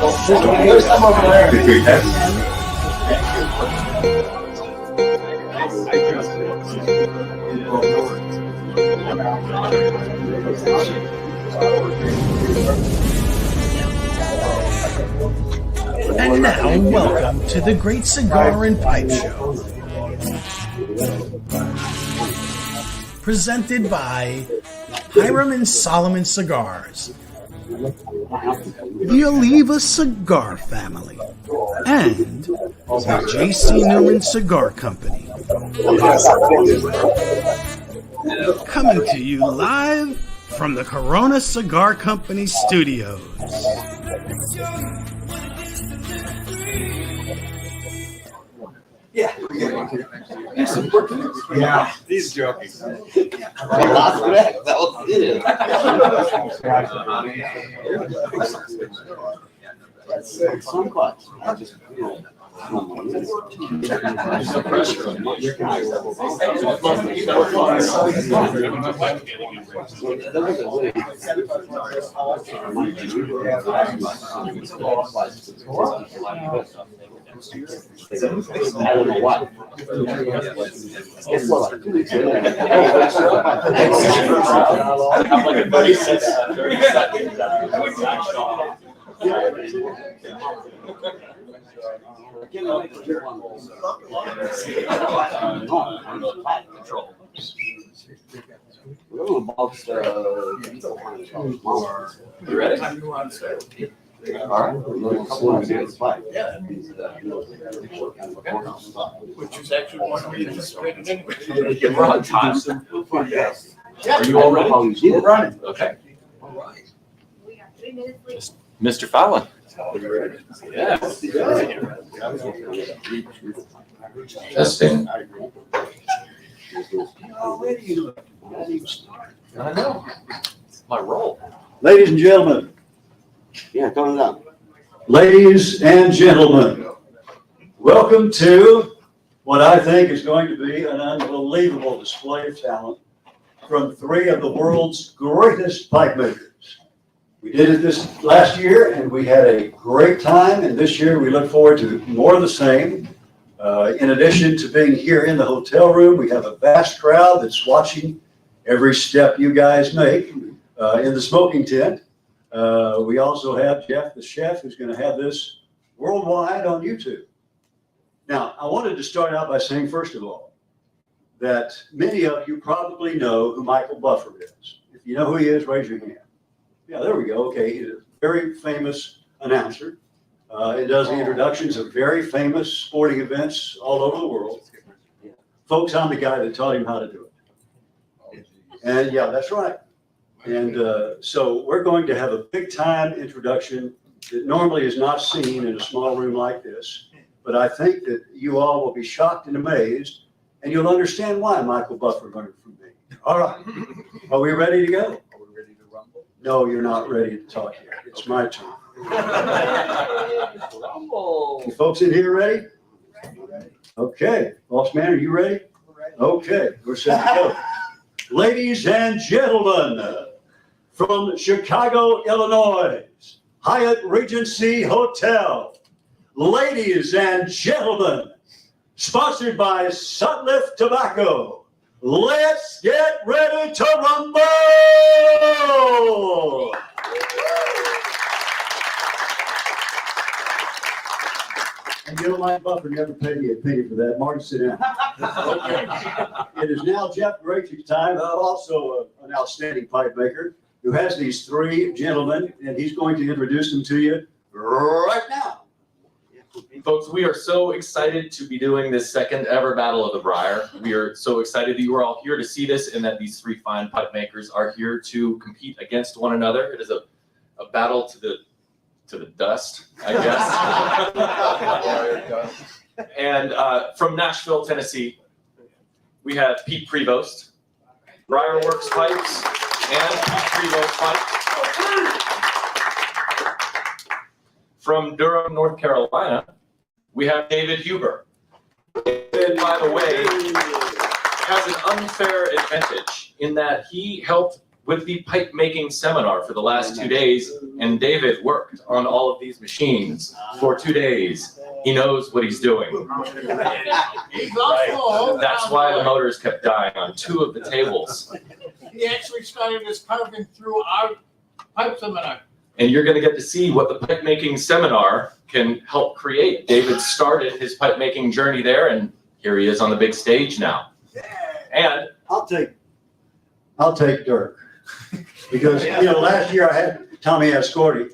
There's some over there. And now, welcome to the Great Cigar and Pipe Show. Presented by Hiram and Solomon Cigars, the Oliva Cigar Family, and the J.C. Newman Cigar Company. Coming to you live from the Corona Cigar Company studios. Yeah. He's joking. That was it. I don't know what. Like a 30 You ready? All right. Which is actually one we anticipated anyway. We're on time. Are you all ready? We're running. Okay. All right. We got 3 minutes late. Mr. Fallon. Yeah. Testing. I know. It's my role. Ladies and gentlemen, Yeah, coming up. ladies and gentlemen, welcome to what I think is going to be an unbelievable display of talent from 3 of the world's greatest pipe makers. We did it this last year and we had a great time, and this year we look forward to more of the same. In addition to being here in the hotel room, we have a vast crowd that's watching every step you guys make in the smoking tent. We also have Jeff, the chef, who's going to have this worldwide on YouTube. Now, I wanted to start out by saying, first of all, that many of you probably know who Michael Buffer is. If you know who he is, raise your hand. Yeah, there we go. Okay, he's a very famous announcer. He does the introductions of very famous sporting events all over the world. Folks, I'm the guy that taught him how to do it. And yeah, that's right. And so we're going to have a big time introduction that normally is not seen in a small room like this. But I think that you all will be shocked and amazed, and you'll understand why Michael Buffer learned from me. All right. Are we ready to go? Are we ready to rumble? No, you're not ready to talk yet. It's my turn. Rumble. You folks in here ready? Okay. Boss man, are you ready? Okay. We're set to go. Ladies and gentlemen, from Chicago, Illinois, Hyatt Regency Hotel. Ladies and gentlemen, sponsored by Sutliff Tobacco, let's get ready to rumble! And you know, Mike Buffer never paid me a penny for that. Martin, sit down. It is now Jeff Grachick's time, also an outstanding pipe maker, who has these 3 gentlemen, and he's going to introduce them to you right now. Folks, we are so excited to be doing this second ever Battle of the Briar. We are so excited that you are all here to see this and that these 3 fine pipe makers are here to compete against one another. It is a battle to the dust, I guess. And from Nashville, Tennessee, we have Pete Prevost, Briar Works Pipes, and Pete Prevost Pipes. From Durham, North Carolina, we have David Huber. David, by the way, has an unfair advantage in that he helped with the pipe making seminar for the last 2 days, and David worked on all of these machines for 2 days. He knows what he's doing. That's why the motors kept dying on 2 of the tables. He actually started his carving through our pipe seminar. And you're going to get to see what the pipe making seminar can help create. David started his pipe making journey there, and here he is on the big stage now. And I'll take Dirk. Because, last year I had Tommy Ascorti.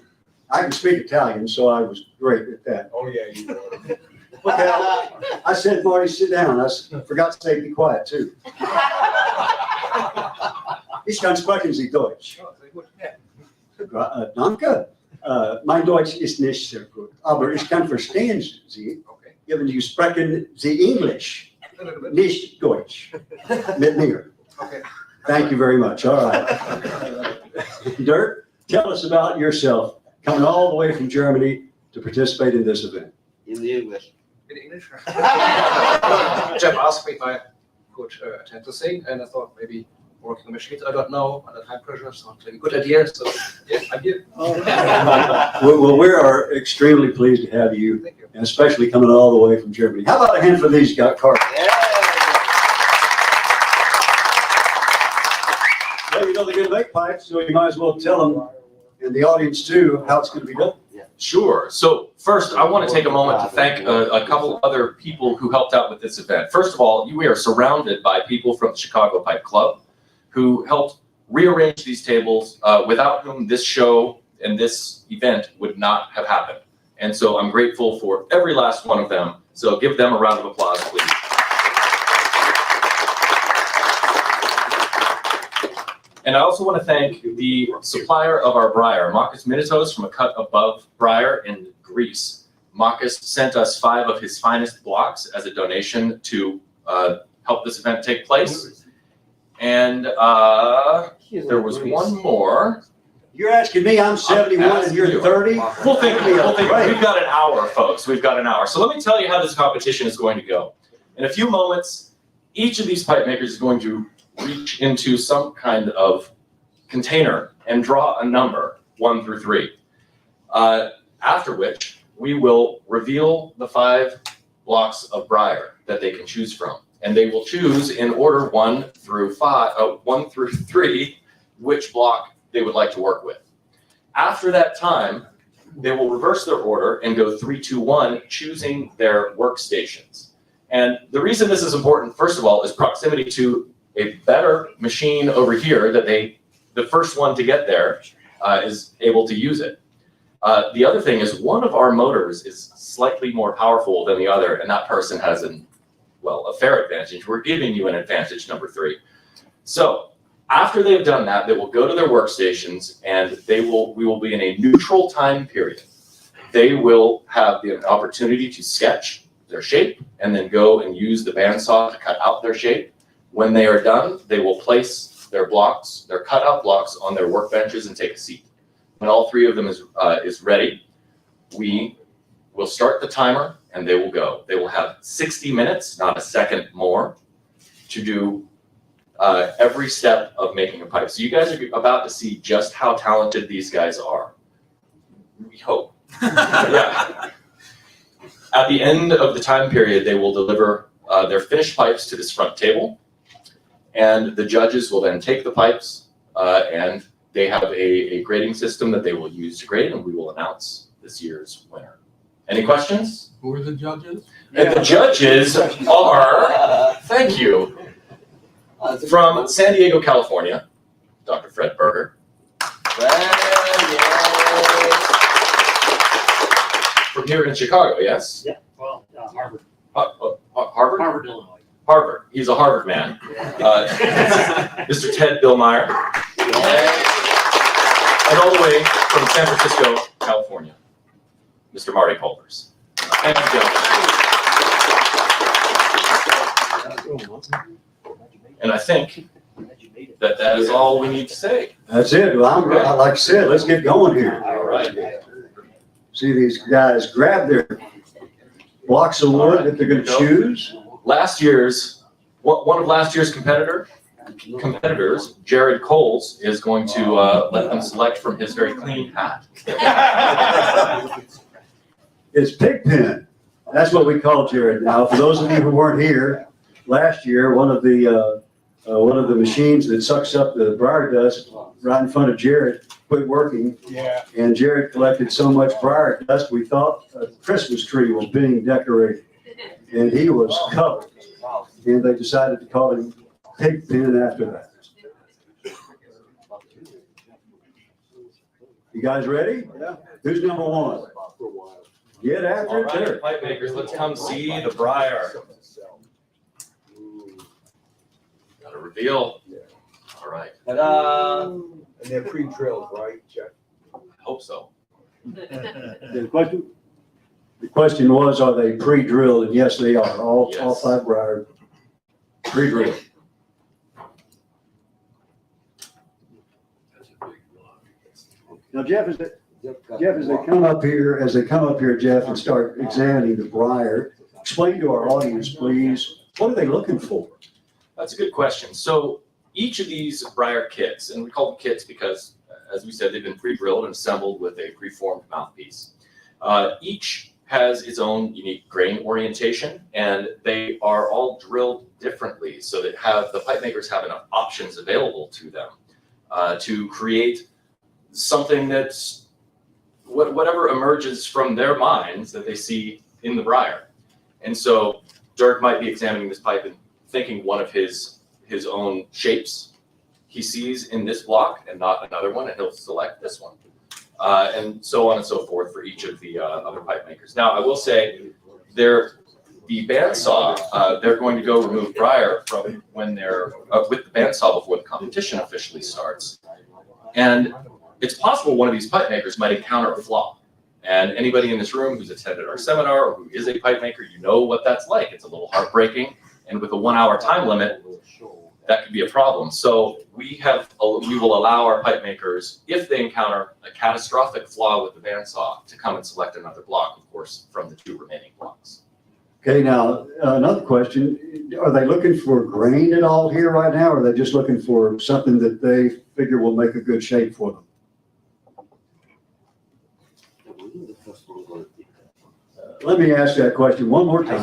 I can speak Italian, so I was great at that. Oh, yeah, you were. Okay, I said, Marty, sit down. I forgot to say be quiet, too. Ich kann sprechen Sie Deutsch. Danke. Mein Deutsch ist nicht sehr gut, aber ich kann verstehen Sie. Okay. Even you sprechen Sie English, nicht Deutsch. Mit mir. Okay. Thank you very much. All right. Dirk, tell us about yourself, coming all the way from Germany to participate in this event. In the English. In English? Jeff asked me if I could attend the thing, and I thought maybe working on machines, I don't know, under time pressure, sounds like a good idea, so yeah, I'm here. Well, we are extremely pleased to have you, Thank you. and especially coming all the way from Germany. How about a hand for these cars? Well, you know they're going to make pipes, so you might as well tell them, and the audience too, how it's going to be done. sure. So first, I want to take a moment to thank a couple other people who helped out with this event. First of all, we are surrounded by people from the Chicago Pipe Club who helped rearrange these tables, without whom this show and this event would not have happened. And so I'm grateful for every last one of them. So give them a round of applause, please. And I also want to thank the supplier of our Briar, Marcus Minitos from a cut above Briar in Greece. Marcus sent us 5 of his finest blocks as a donation to help this event take place. And there was one more. You're asking me, I'm 71 and you're 30? We'll think, we've got an hour, folks. We've got an hour. So let me tell you how this competition is going to go. In a few moments, each of these pipe makers is going to reach into some kind of container and draw a number 1 through 3. After which, we will reveal the 5 blocks of Briar that they can choose from. And they will choose in order 1 through 3 which block they would like to work with. After that time, they will reverse their order and go 3, 2, 1, choosing their workstations. And the reason this is important, first of all, is proximity to a better machine over here that the first one to get there is able to use it. The other thing is one of our motors is slightly more powerful than the other, and that person has a fair advantage. We're giving you an advantage, number 3. So after they've done that, they will go to their workstations, and we will be in a neutral time period. They will have the opportunity to sketch their shape and then go and use the bandsaw to cut out their shape. When they are done, they will place their blocks, their cut-out blocks, on their workbenches and take a seat. When all 3 of them is ready, we will start the timer and they will go. They will have 60 minutes, not a second more, to do every step of making a pipe. So you guys are about to see just how talented these guys are. We hope. Yeah. At the end of the time period, they will deliver their finished pipes to this front table. And the judges will then take the pipes and they have a grading system that they will use to grade, and we will announce this year's winner. Any questions? Who are the judges? And the judges are, thank you, from San Diego, California, Dr. Fred Berger. From here in Chicago, yes? Yeah, well, Harvard. Harvard? Harvard, Illinois. Harvard. He's a Harvard man. Mr. Ted Billmeyer. And all the way from San Francisco, California, Mr. Marty Pulvers. Thank you, gentlemen. And I think that is all we need to say. That's it. Well, like I said, let's get going here. All right. See these guys grab their blocks of wood that they're going to choose. One of last year's competitor competitors, Jared Coles, is going to let them select from his very clean hat. It's Pigpen. That's what we call Jared now. For those of you who weren't here last year, one of the machines that sucks up the briar dust right in front of Jared quit working. Yeah. And Jared collected so much briar dust, we thought a Christmas tree was being decorated. And he was covered. And they decided to call him Pigpen after that. You guys ready? Yeah. Who's number one? Get All after it, right, Derek. pipe makers, let's come see the Briar. Got a reveal. All right, Ta-da! And they're pre-drilled, right, Jeff? I hope so. The question was, are they pre-drilled? And yes, they are. All Yes. 5 briar pre-drilled. Now, Jeff, as they come up here, Jeff, and start examining the briar, explain to our audience, please, what are they looking for? That's a good question. So each of these Briar kits, and we call them kits because, as we said, they've been pre-drilled and assembled with a preformed mouthpiece. Each has its own unique grain orientation, and they are all drilled differently so that the pipe makers have enough options available to them to create something that's whatever emerges from their minds that they see in the Briar. And so Dirk might be examining this pipe and thinking one of his own shapes he sees in this block and not another one, and he'll select this one. And so on and so forth for each of the other pipe makers. Now, I will say, the bandsaw, they're going to go remove Briar from when they're with the bandsaw before the competition officially starts. And it's possible one of these pipe makers might encounter a flaw. And anybody in this room who's attended our seminar or who is a pipe maker, you know what that's like. It's a little heartbreaking. And with a 1-hour time limit, that could be a problem. So we will allow our pipe makers, if they encounter a catastrophic flaw with the bandsaw, to come and select another block, of course, from the 2 remaining blocks. Okay, now, another question. Are they looking for grain at all here right now, or are they just looking for something that they figure will make a good shape for them? Let me ask that question one more time.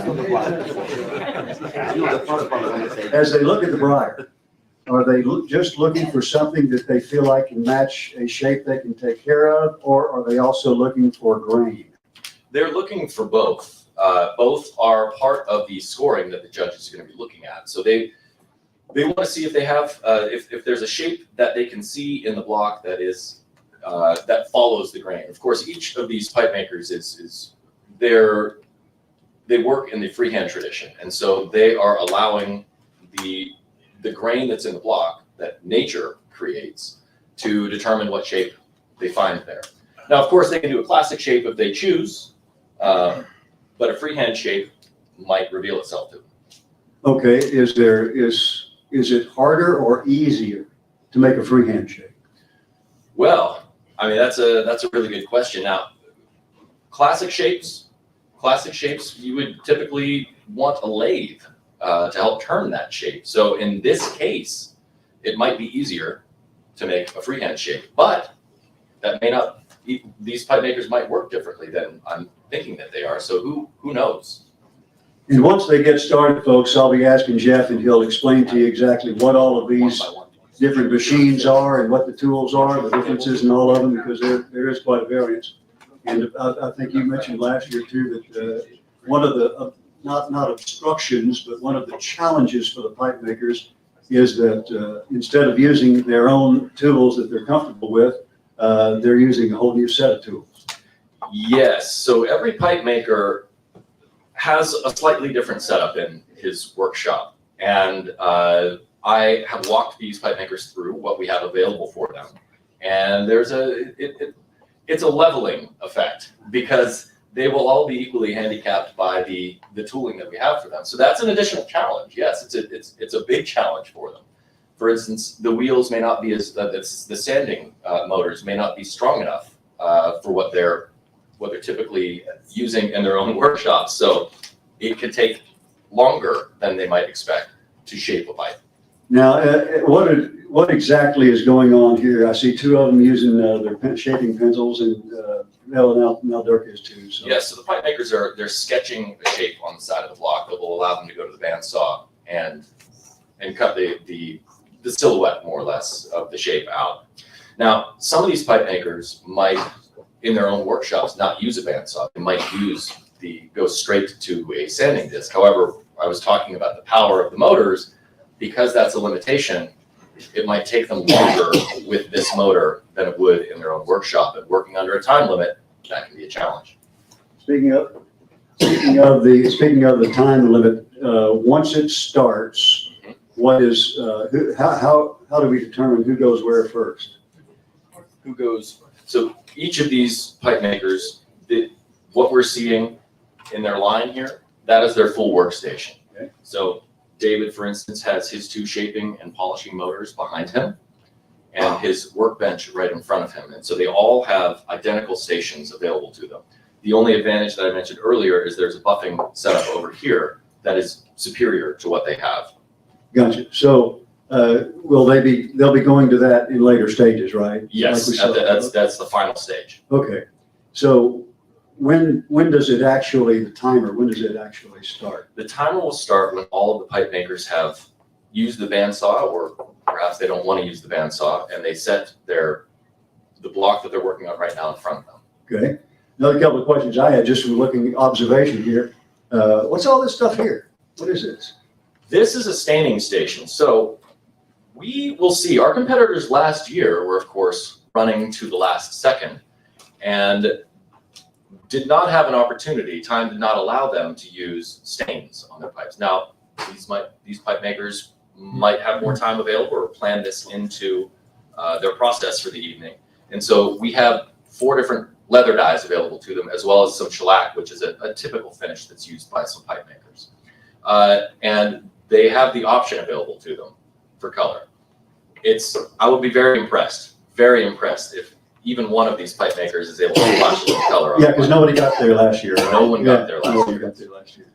As they look at the briar, are they just looking for something that they feel like can match a shape they can take care of, or are they also looking for grain? They're looking for both. Both are part of the scoring that the judge is going to be looking at. So they want to see if they have, if there's a shape that they can see in the block that is, that follows the grain. Of course, each of these pipe makers they work in the freehand tradition, and so they are allowing the grain that's in the block that nature creates to determine what shape they find there. Now, of course, they can do a classic shape if they choose, but a freehand shape might reveal itself to them. Okay, is it harder or easier to make a freehand shape? Well, I mean, that's a really good question. Now, classic shapes, you would typically want a lathe to help turn that shape. So in this case, it might be easier to make a freehand shape, but that may not, these pipe makers might work differently than I'm thinking that they are. So who knows? And once they get started, folks, I'll be asking Jeff, and he'll explain to you exactly what all of these One by one. different machines are and what the tools are, the differences in all of them, because there is quite a variance. And I think you mentioned last year too that one of the, not obstructions, but one of the challenges for the pipe makers is that instead of using their own tools that they're comfortable with, they're using a whole new set of tools. Yes, so every pipe maker has a slightly different setup in his workshop. And I have walked these pipe makers through what we have available for them. And there's it's a leveling effect because they will all be equally handicapped by the tooling that we have for them. So that's an additional challenge. Yes, it's a big challenge for them. For instance, the wheels may not be the sanding motors may not be strong enough for what they're typically using in their own workshops. So it could take longer than they might expect to shape a pipe. Now, what exactly is going on here? I see two of them using their shaping pencils, and now Dirk is too. So. Yes, so the pipe makers they're sketching a shape on the side of the block that will allow them to go to the bandsaw and cut the silhouette, more or less, of the shape out. Now, some of these pipe makers might, in their own workshops, not use a bandsaw. They might go straight to a sanding disc. However, I was talking about the power of the motors. Because that's a limitation, it might take them longer with this motor than it would in their own workshop. And working under a time limit, that can be a challenge. Speaking of the time limit, once it starts, what is how do we determine who goes where first? Who goes? So each of these pipe makers, what we're seeing in their line here, that is their full workstation. Okay. So David, for instance, has his two shaping and polishing motors behind him and his workbench right in front of him. And so they all have identical stations available to them. The only advantage that I mentioned earlier is there's a buffing setup over here that is superior to what they have. Gotcha. So they'll be going to that in later stages, right? Yes, Like that's the final stage. Okay. So when does it actually, the timer, when does it actually start? The timer will start when all of the pipe makers have used the bandsaw, or perhaps they don't want to use the bandsaw, and they set the block that they're working on right now in front of them. Okay. Another couple of questions I had just from looking observation here. What's all this stuff here? What is this? This is a staining station. So we will see. Our competitors last year were, of course, running to the last second and did not have an opportunity. Time did not allow them to use stains on their pipes. Now, these pipe makers might have more time available or plan this into their process for the evening. And so we have 4 different leather dyes available to them, as well as some shellac, which is a typical finish that's used by some pipe makers. And they have the option available to them for color. I would be very impressed if even one of these pipe makers is able to flash the color on. Yeah, because nobody got there last year. Right? No one got there last Nobody year. got there last year.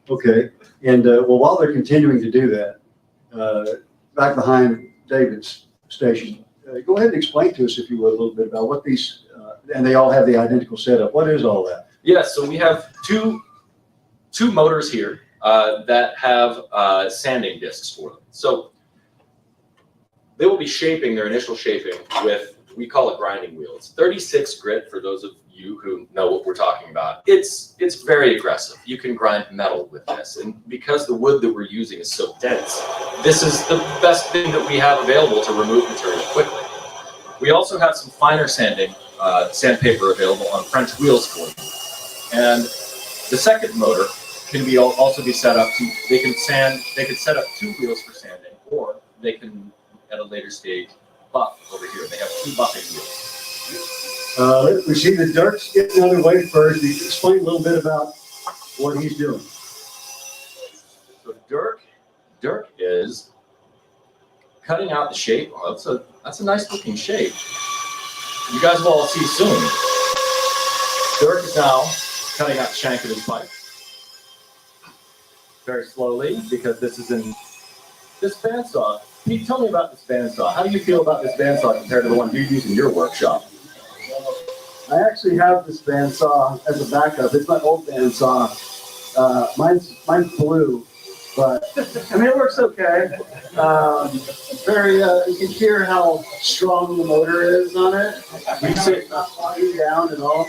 Okay. And well, while they're continuing to do that, back behind David's station, go ahead and explain to us, if you would, a little bit about what these, and they all have the identical setup. What is all that? Yes, so we have two motors here that have sanding discs for them. So they will be shaping their initial shaping with, we call it grinding wheel. It's 36 grit for those of you who know what we're talking about. It's very aggressive. You can grind metal with this. And because the wood that we're using is so dense, this is the best thing that we have available to remove material quickly. We also have some finer sanding sandpaper available on French wheels for you. And the second motor can also be set up to, they can set up 2 wheels for sanding, or they can, at a later stage, buff over here. They have 2 buffing wheels. We see the Dirk's getting underway first. You can explain a little bit about what he's doing. So Dirk is cutting out the shape. Oh, that's a nice looking shape. You guys will all see soon. Dirk is now cutting out the shank of his pipe. Very slowly, because this is in this bandsaw. Pete, tell me about this bandsaw. How do you feel about this bandsaw compared to the one you use in your workshop? I actually have this bandsaw as a backup. It's my old bandsaw. Mine's blue, but I mean it works okay. You can hear how strong the motor is on it. It's not bogging down at all.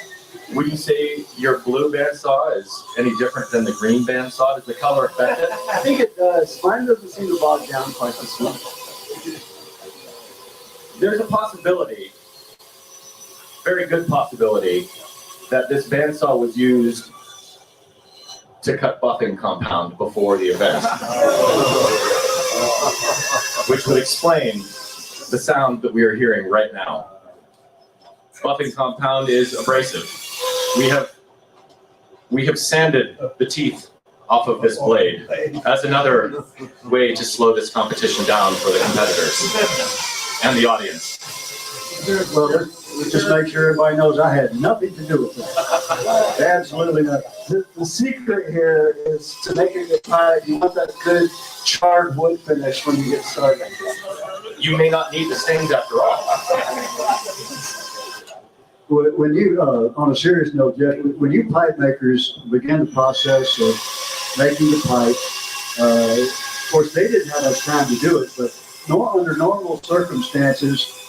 Would you say your blue bandsaw is any different than the green bandsaw? Does the color affect it? I think it does. Mine doesn't seem to bog down quite this much. There's a possibility, very good possibility, that this bandsaw was used to cut buffing compound before the event. Which would explain the sound that we are hearing right now. Buffing compound is abrasive. We have sanded the teeth off of this blade as another way to slow this competition down for the competitors and the audience. Well, Just make sure everybody knows I had nothing to do with that. Absolutely nothing. The secret here is to make it get tight. You want that good charred wood finish when you get started. You may not need the stains after all. When you, on a serious note, Jeff, when you pipe makers begin the process of making the pipe, of course, they didn't have much time to do it, but under normal circumstances,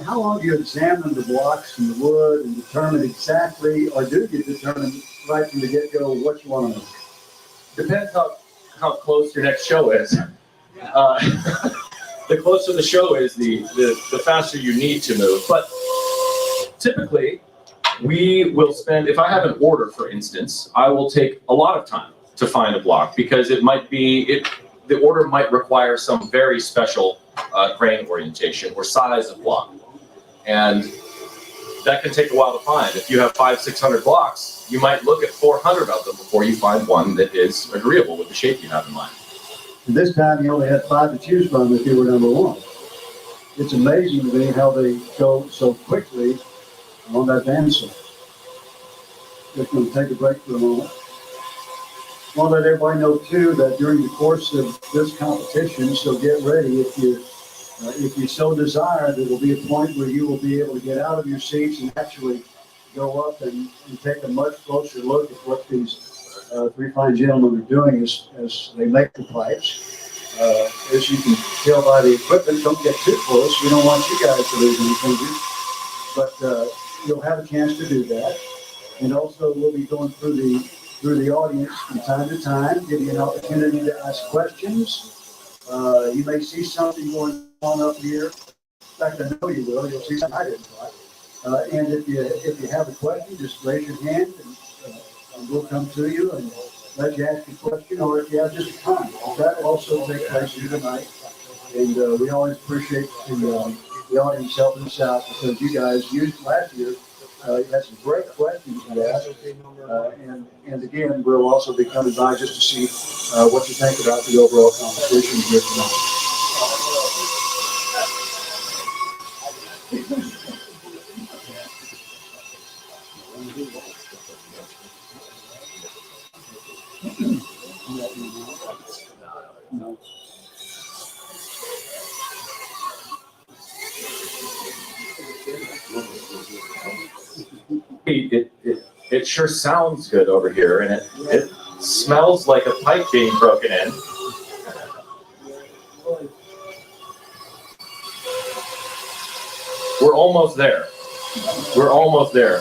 how long do you examine the blocks and the wood and determine exactly, or do you determine right from the get-go what you want to make? Depends how close your next show is. The closer the show is, the faster you need to move. But typically, we will spend, if I have an order, for instance, I will take a lot of time to find a block because it might be, the order might require some very special grain orientation or size of block. And that can take a while to find. If you have 500-600 blocks, you might look at 400 of them before you find one that is agreeable with the shape you have in mind. And this time you only had 5 to choose from if you were number 1. It's amazing to me how they go so quickly on that bandsaw. Just going to take a break for a moment. I want to let everybody know too that during the course of this competition, so get ready if you so desire, there will be a point where you will be able to get out of your seats and actually go up and take a much closer look at what these 3 fine gentlemen are doing as they make the pipes. As you can tell by the equipment, don't get too close. We don't want you guys to lose any fingers. But you'll have a chance to do that. And also we'll be going through the audience from time to time, give you an opportunity to ask questions. You may see something going on up here. In fact, I know you will. You'll see something I didn't like. And if you have a question, just raise your hand and we'll come to you and let you ask a question, or if you have just a comment. That will also take place here tonight. And we always appreciate the audience helping us out because you guys used last year. You had some great questions to ask. And again, we'll also be coming by just to see what you think about the overall competition here tonight. It sure sounds good over here, and it smells like a pipe being broken in. We're almost there. We're almost there.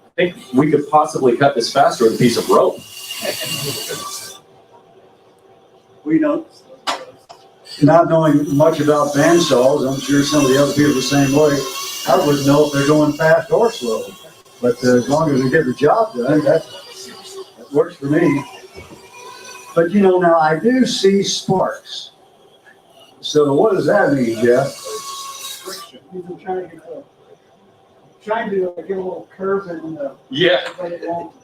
I think we could possibly cut this faster with a piece of rope. We don't, not knowing much about bandsaws, I'm sure some of the other people the same way. I wouldn't know if they're going fast or slow, but as long as they get the job done, that works for me. But you know, now I do see sparks. So what does that mean, Jeff? You've been trying to get a little curve in the. Yeah. But it won't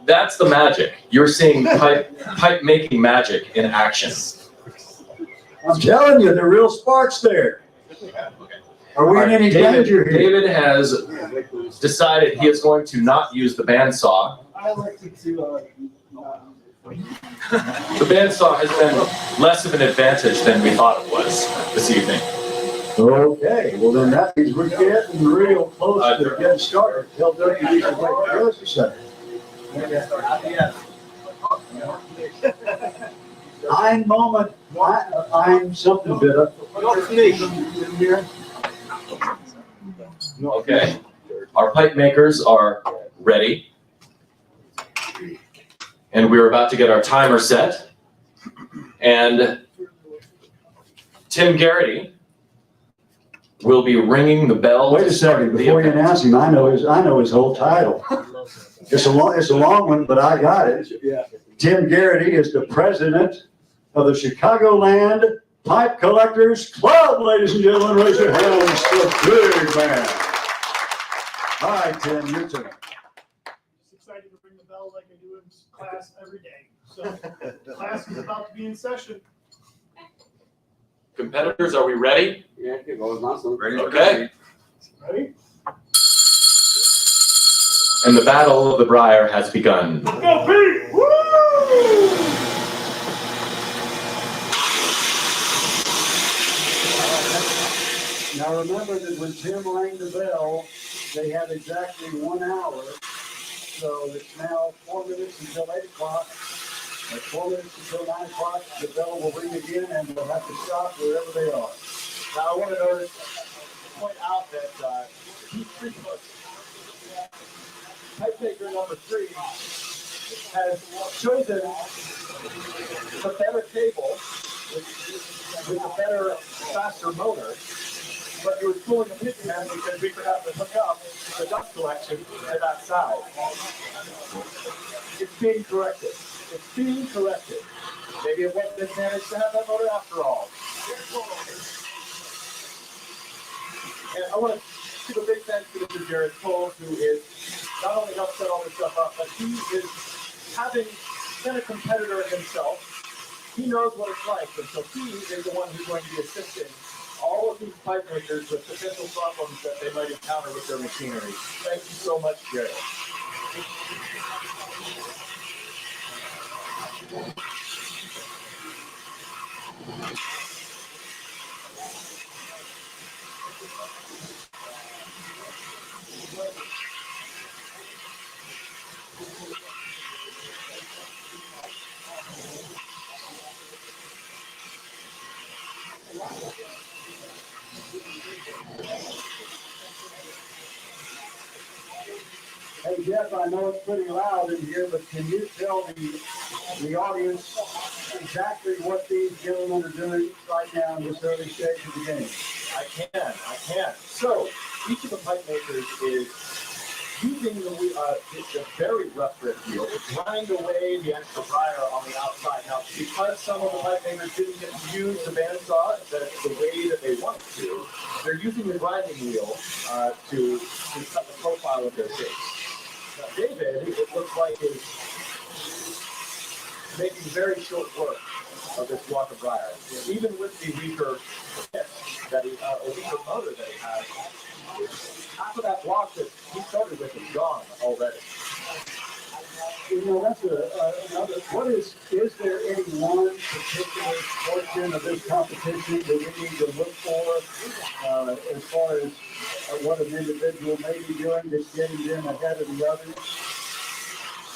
That's the magic. You're seeing pipe making magic in action. I'm telling you, the real sparks there. Are we in any danger here? David has decided he is going to not use the bandsaw. I like to The bandsaw has been less of an advantage than we thought it was this evening. Okay, well then that means we're getting real close to getting started. Tell Doug you need to wait for us a second. Ein Moment, I'm something bitter. Okay, our pipe makers are ready. And we're about to get our timer set. And Tim Garrity will be ringing the bell. Wait a second, before you announce him, I know his whole title. It's a long one, but I got it. Tim Garrity is the president of the Chicagoland Pipe Collectors Club, ladies and gentlemen. Raise your hands for the big man. All right, Tim, your turn. Just excited to ring the bell like I do in class every day. So class is about to be in session. Competitors, are we ready? Yeah, it goes awesome. Okay. Ready? And the Battle of the Briar has begun. Go, Pete! Woo! Now remember that when Tim rang the bell, they have exactly 1 hour. So it's now 4 minutes until 8 o'clock. At 4 minutes until 9 o'clock, the bell will ring again and they'll have to stop wherever they are. Now I want to point out that these 3 books, pipe maker number 3 has chosen the better cable with a better, faster motor. But he was pulling a pit man because we forgot to hook up the dust collection to that side. It's being corrected. It's being corrected. Maybe it wasn't his managed to have that motor after all. And I want to give a big thanks to Mr. Jared Cole, who is not only helped set all this stuff up, but he is, having been a competitor himself, he knows what it's like, and so he is the one who's going to be assisting all of these pipe makers with potential problems that they might encounter with their machinery. Thank you so much, Jared. Hey Jeff, I know it's pretty loud in here, but can you tell the audience exactly what these gentlemen are doing right now in this early stage of the game? I can. So, each of the pipe makers is using the very rough grit wheel to grind away the extra briar on the outside. Now, because some of the pipe makers didn't get to use the bandsaw the way that they wanted to, they're using the grinding wheel to cut the profile of their shapes. Now, David, it looks like, is making very short work of this block of briar. Even with the weaker pit that he, weaker motor that he has, half of that block that he started with is gone already. You know, that's another, is there any one particular portion of this competition that we need to look for as far as what an individual may be doing that's getting them ahead of the others?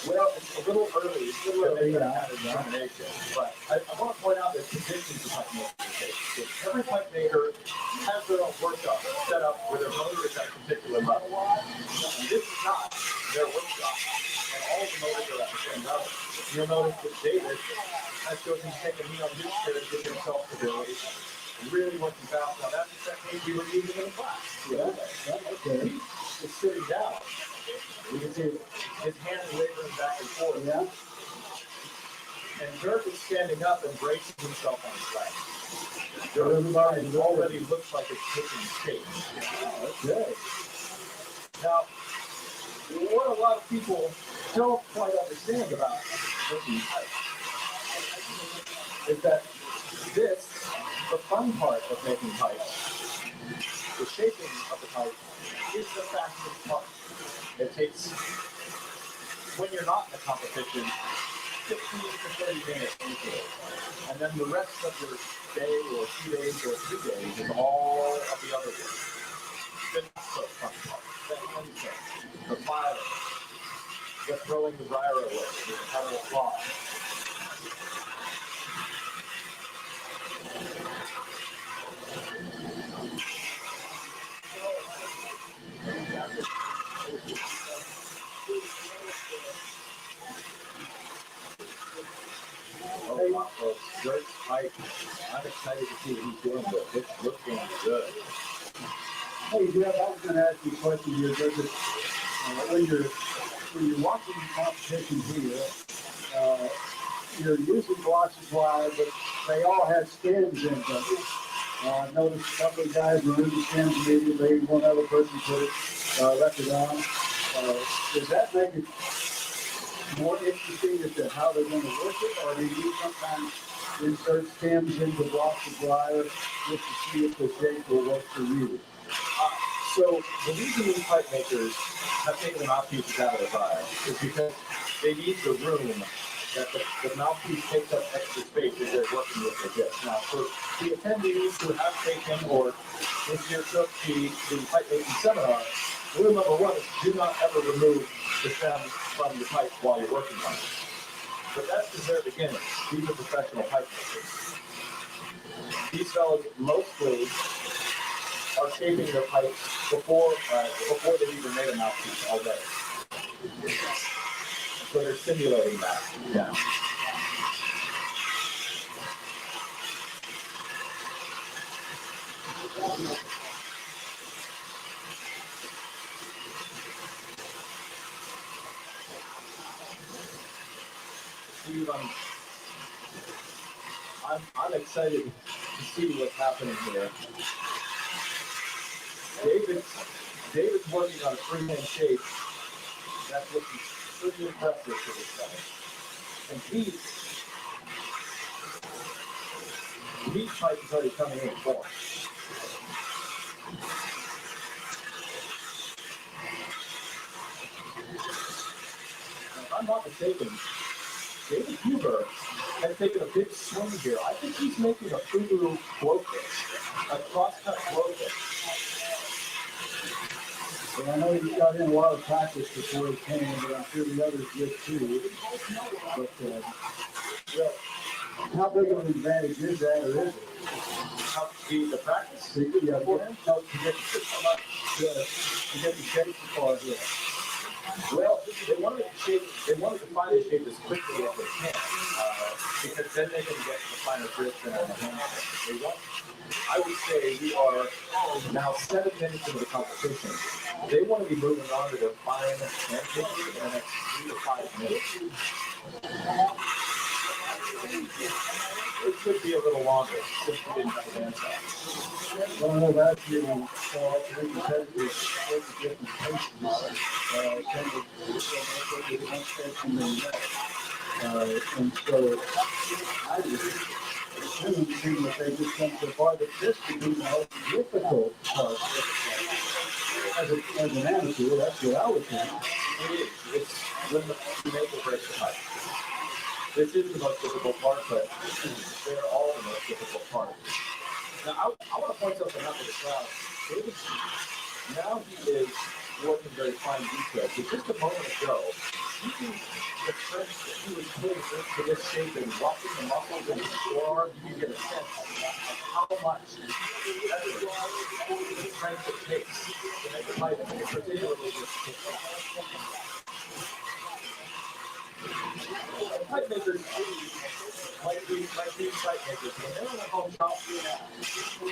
Well, it's a little early to make that determination, but I want to point out that conditions of pipe makers take. Every pipe maker has their own workshop set up where their motor is at a particular level. And this is not their workshop, and all of the motors are at the same level. You'll notice that David has chosen to take a knee on his chair to give himself stability, really working fast. Now that's the technique we were using in the class. Okay. He's sitting down. You can see his hands wavering back and forth. Yeah. And Dirk is standing up and bracing himself on his legs. Dirk already looks like it's taking shape. Okay. Now, what a lot of people don't quite understand about making pipe is that this, the fun part of making pipe, the shaping of the pipe, is the fastest part. It takes, when you're not in a competition, 15 to 30 minutes usually. And then the rest of your day or 2 days or 3 days is all of the other work. The not so fun part, the handshake, the filing, the throwing the briar away, the pedal fly. Great pipe. I'm excited to see what he's doing with it. It's looking good. Hey Jeff, I was going to ask you a question here. Does it, when you're watching the competition here, you're using blocks of wire, but they all have stems in them. I noticed a couple of guys removed the stems immediately. One other person put it, left it on. Does that make it more interesting as to how they're gonna work it, or do you sometimes insert stems into blocks of briar just to see if the shape will work for you? So the reason these pipe makers have taken the mouthpieces out of the briar is because they need the room that the mouthpiece takes up extra space as they're working with the disc. Now, for the attendees who have taken or this year took the pipe making seminar, rule number one is do not ever remove the stem from the pipe while you're working on it. But that's because they're beginners. These are professional pipe makers. These fellows mostly are shaping their pipes before they've even made a mouthpiece already. So they're simulating that now. Steve, I'm excited to see what's happening here. David's working on a freehand shape that's looking pretty impressive for this guy. And Pete's pipe is already coming in form. Now, if I'm not mistaken, David Huber has taken a big swing here. I think he's making a fugu blow fish, a cross-cut blow fish. Well, I know he got in a lot of practice before he came, but I'm sure the others did too. But, well, how big of an advantage is that, or is it? How the practice? Yeah, to get the shape as far as that. Well, they wanted to find the shape as quickly as they can, because then they can get the finer grip and the hand shape. I would say we are now 7 minutes into the competition. They want to be moving on to their fine hand shape in the next 3 to 5 minutes. It could be a little longer since we didn't have a dance off. Well, I know that's getting far, three competitors, different paces. Some of and so I just assume that they just come so far that this could be the most difficult part. As an amateur, that's what I would think. It is. It's when you make or break the pipe. This is the most difficult part, but they're all the most difficult part. Now, I want to point something out to the crowd. David, now he is working very fine detail. So just a moment ago, even the strength that he was putting into this shape and watching the muscles in his forearm, you can get a sense of how much effort the strength it takes to make a pipe, and particularly this pipe makers, like these pipe makers, when they're in a home shop,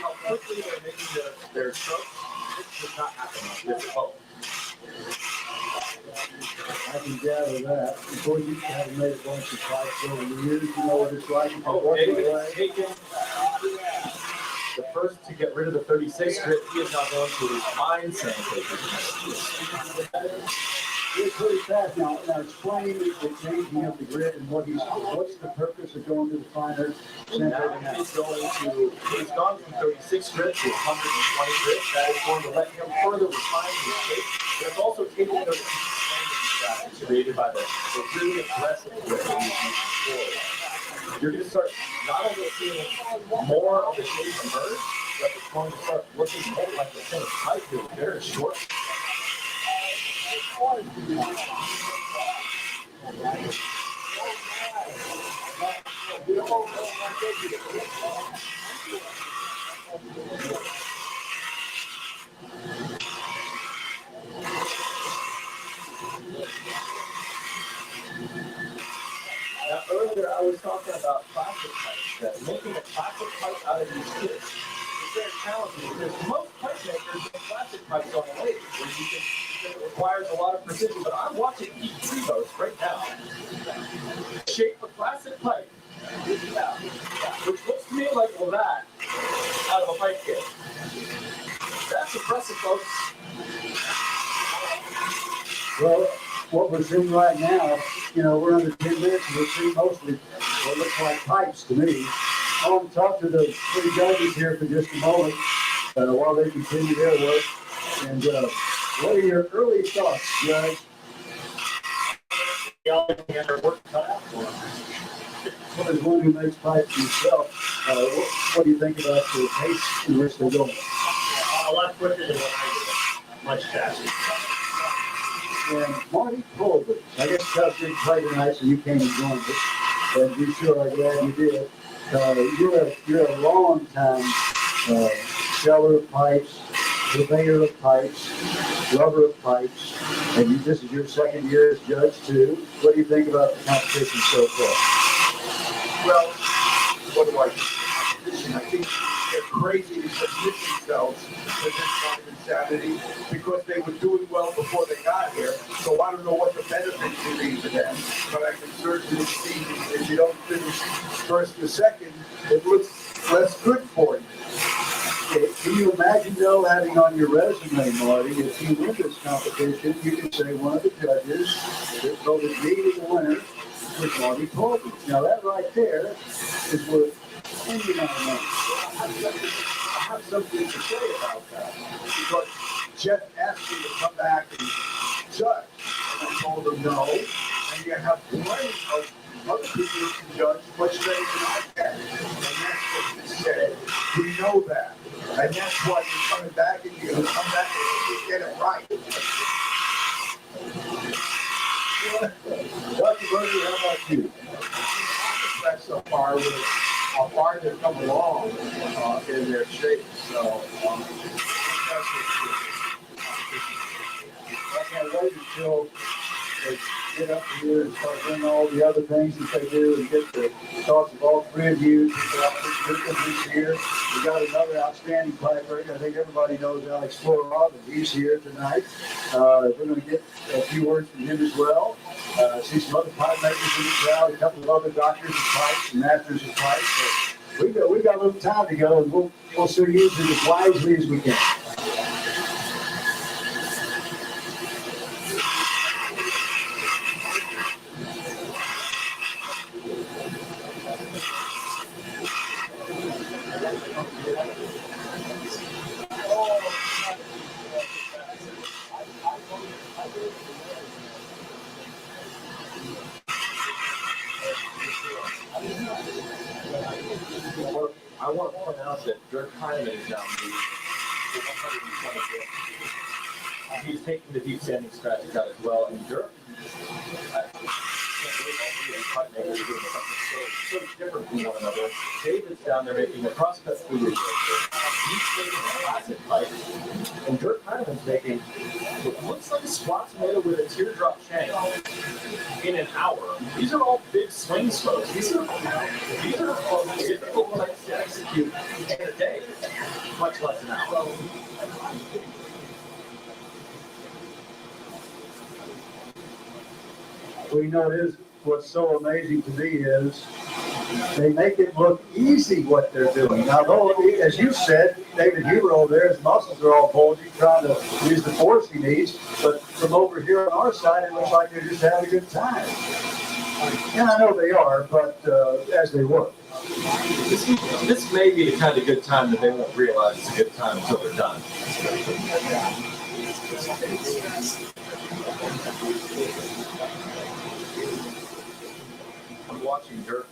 how quickly they're making their strokes, it does not happen much difficult. I can gather that. Before you haven't made a bunch of pipes over the years, you know what it's like. Oh, David has taken the first to get rid of the 36 grit. He is now going to his fine sandpaper. It's really fast. Now explain the changing of the grit and what's the purpose of going to the finer Now he's gone from 36 grit to 120 grit. That is going to let him further refine his shape. But it's also taking the strategy created by the really aggressive grit that he's used before. You're going to start not only seeing more of the shape emerge, but it's going to start looking more like the same pipe here, very short. Now, earlier I was talking about plastic pipes, that making a plastic pipe out of these kits is very challenging because most pipe makers make plastic pipes on the lake, where it requires a lot of precision. But I'm watching Pete Trevos right now shape a plastic pipe, which looks to me like that out of a pipe kit. That's impressive, folks. Well, what we're seeing right now, we're under 10 minutes and we're seeing mostly what looks like pipes to me. I want to talk to the three judges here for just a moment while they continue their work. And what are your early thoughts, Judge? Well, as one who makes pipes himself, what do you think about the pace in which they're going? A lot quicker than what I do, much faster. And Marty Colbert, I guess because you played tonight, so you came and joined us. And we sure are glad you did. You're a long time seller of pipes, purveyor of pipes, lover of pipes, and this is your second year as judge too. What do you think about the competition so far? Well, what do I think? I think they're crazy to submit themselves to this kind of insanity because they were doing well before they got here. So I don't know what the benefits will be to them, but I can certainly see if you don't finish first or second, it looks less good for you. Can you imagine, though, having on your resume, Marty, if you win this competition, you can say one of the judges that voted me to the winner was Marty Colby. Now, that right there is worth any amount of money. I have something to say about that because Jeff asked me to come back and judge, and I told him no, and you have plenty of other people who can judge much better than I can, and that's what he said. We know that, and that's why you're coming back and you're going to come back and get it right. Dr. Berger, how about you? That's so far with how far they've come along in their shape. So, I can't wait until they get up here and start doing all the other things that they do and get the thoughts of all three of you. This year. We got another outstanding player. I think everybody knows Alex Florov, and he's here tonight. We're going to get a few words from him as well. See some other pipe makers in the crowd, a couple of other doctors of pipes and masters of pipes. So we got a little time to go, and we'll sort of use it as wisely as we can. I want to point out that Dirk Hyman is now moved to 125. He's taking the deep standing scratches out as well, and Dirk, I can't believe all three of these pipe makers are doing something so different from one another. David's down there making a crosscut through his he's making a classic pipe, and Dirk Hyman's making what looks like a squat tomato with a teardrop shank in an hour. These are all big swing smokes. These are difficult pipes to execute in a day, much less an hour. We know it is. What's so amazing to me is they make it look easy what they're doing. Now, though, as you said, David Huber over there, his muscles are all bulgy, trying to use the force he needs. But from over here on our side, it looks like they're just having a good time. And I know they are, but as they work. This may be the kind of good time that they won't realize it's a good time until they're done. I'm watching Dirk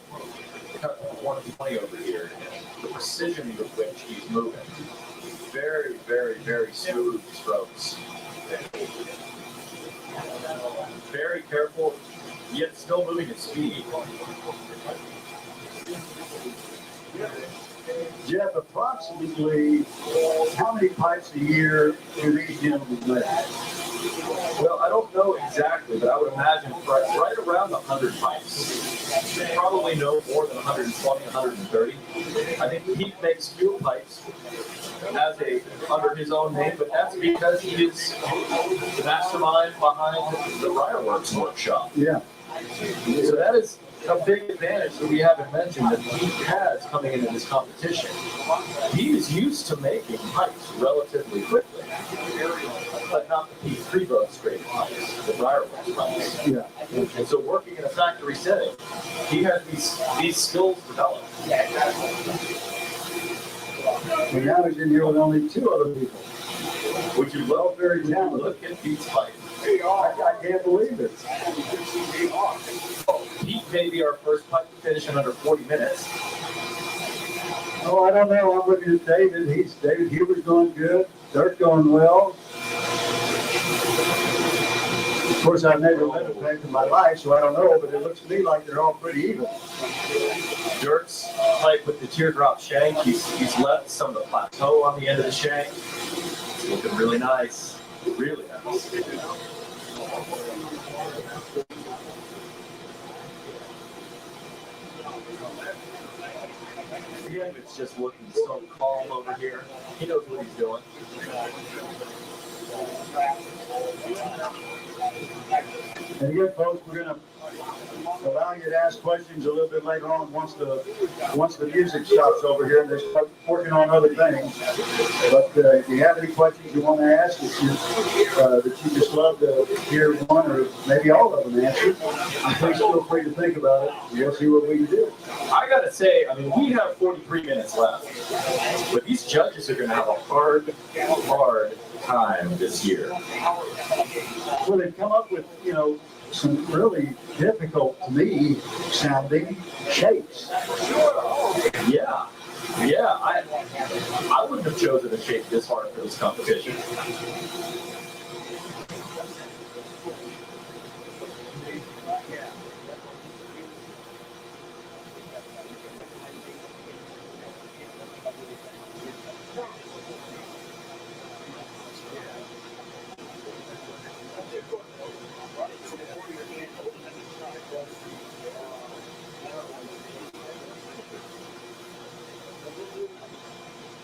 cut 120 over here, and the precision with which he's moving. Very, very, very smooth strokes. Very careful, yet still moving at speed. Jeff, approximately how many pipes a year do these gentlemen make? Well, I don't know exactly, but I would imagine right around 100 pipes. Probably no more than 120, 130. I think he makes fuel pipes under his own name, but that's because he is the mastermind behind the Briar Workshop. Yeah. So that is a big advantage that we haven't mentioned that he has coming into this competition. He is used to making pipes relatively quickly, but not the P3 boat straight pipes, the Briar pipes. Yeah. And so working in a factory setting, he has these skills developed. And now he's in here with only 2 other people. Would you love very talented? Look at these pipes. I can't believe it. Pete may be our first pipe to finish in under 40 minutes. Oh, I don't know. I'm looking at David. David Huber's going good. Dirk going well. Of course, I've never been a pipe in my life, so I don't know, but it looks to me like they're all pretty even. Dirk's pipe with the teardrop shank, he's left some of the plateau on the end of the shank. It's looking really nice. Really nice. David's just looking so calm over here. He knows what he's doing. And again, folks, we're going to allow you to ask questions a little bit later on once the music stops over here and they start working on other things. But if you have any questions you want to ask, that you just love to hear one or maybe all of them answered, please feel free to think about it. We'll see what we can do. I gotta say, I mean, we have 43 minutes left, but these judges are gonna have a hard time this year. Well, they've come up with, some really difficult to me sounding shapes. Yeah, I wouldn't have chosen a shape this hard for this competition.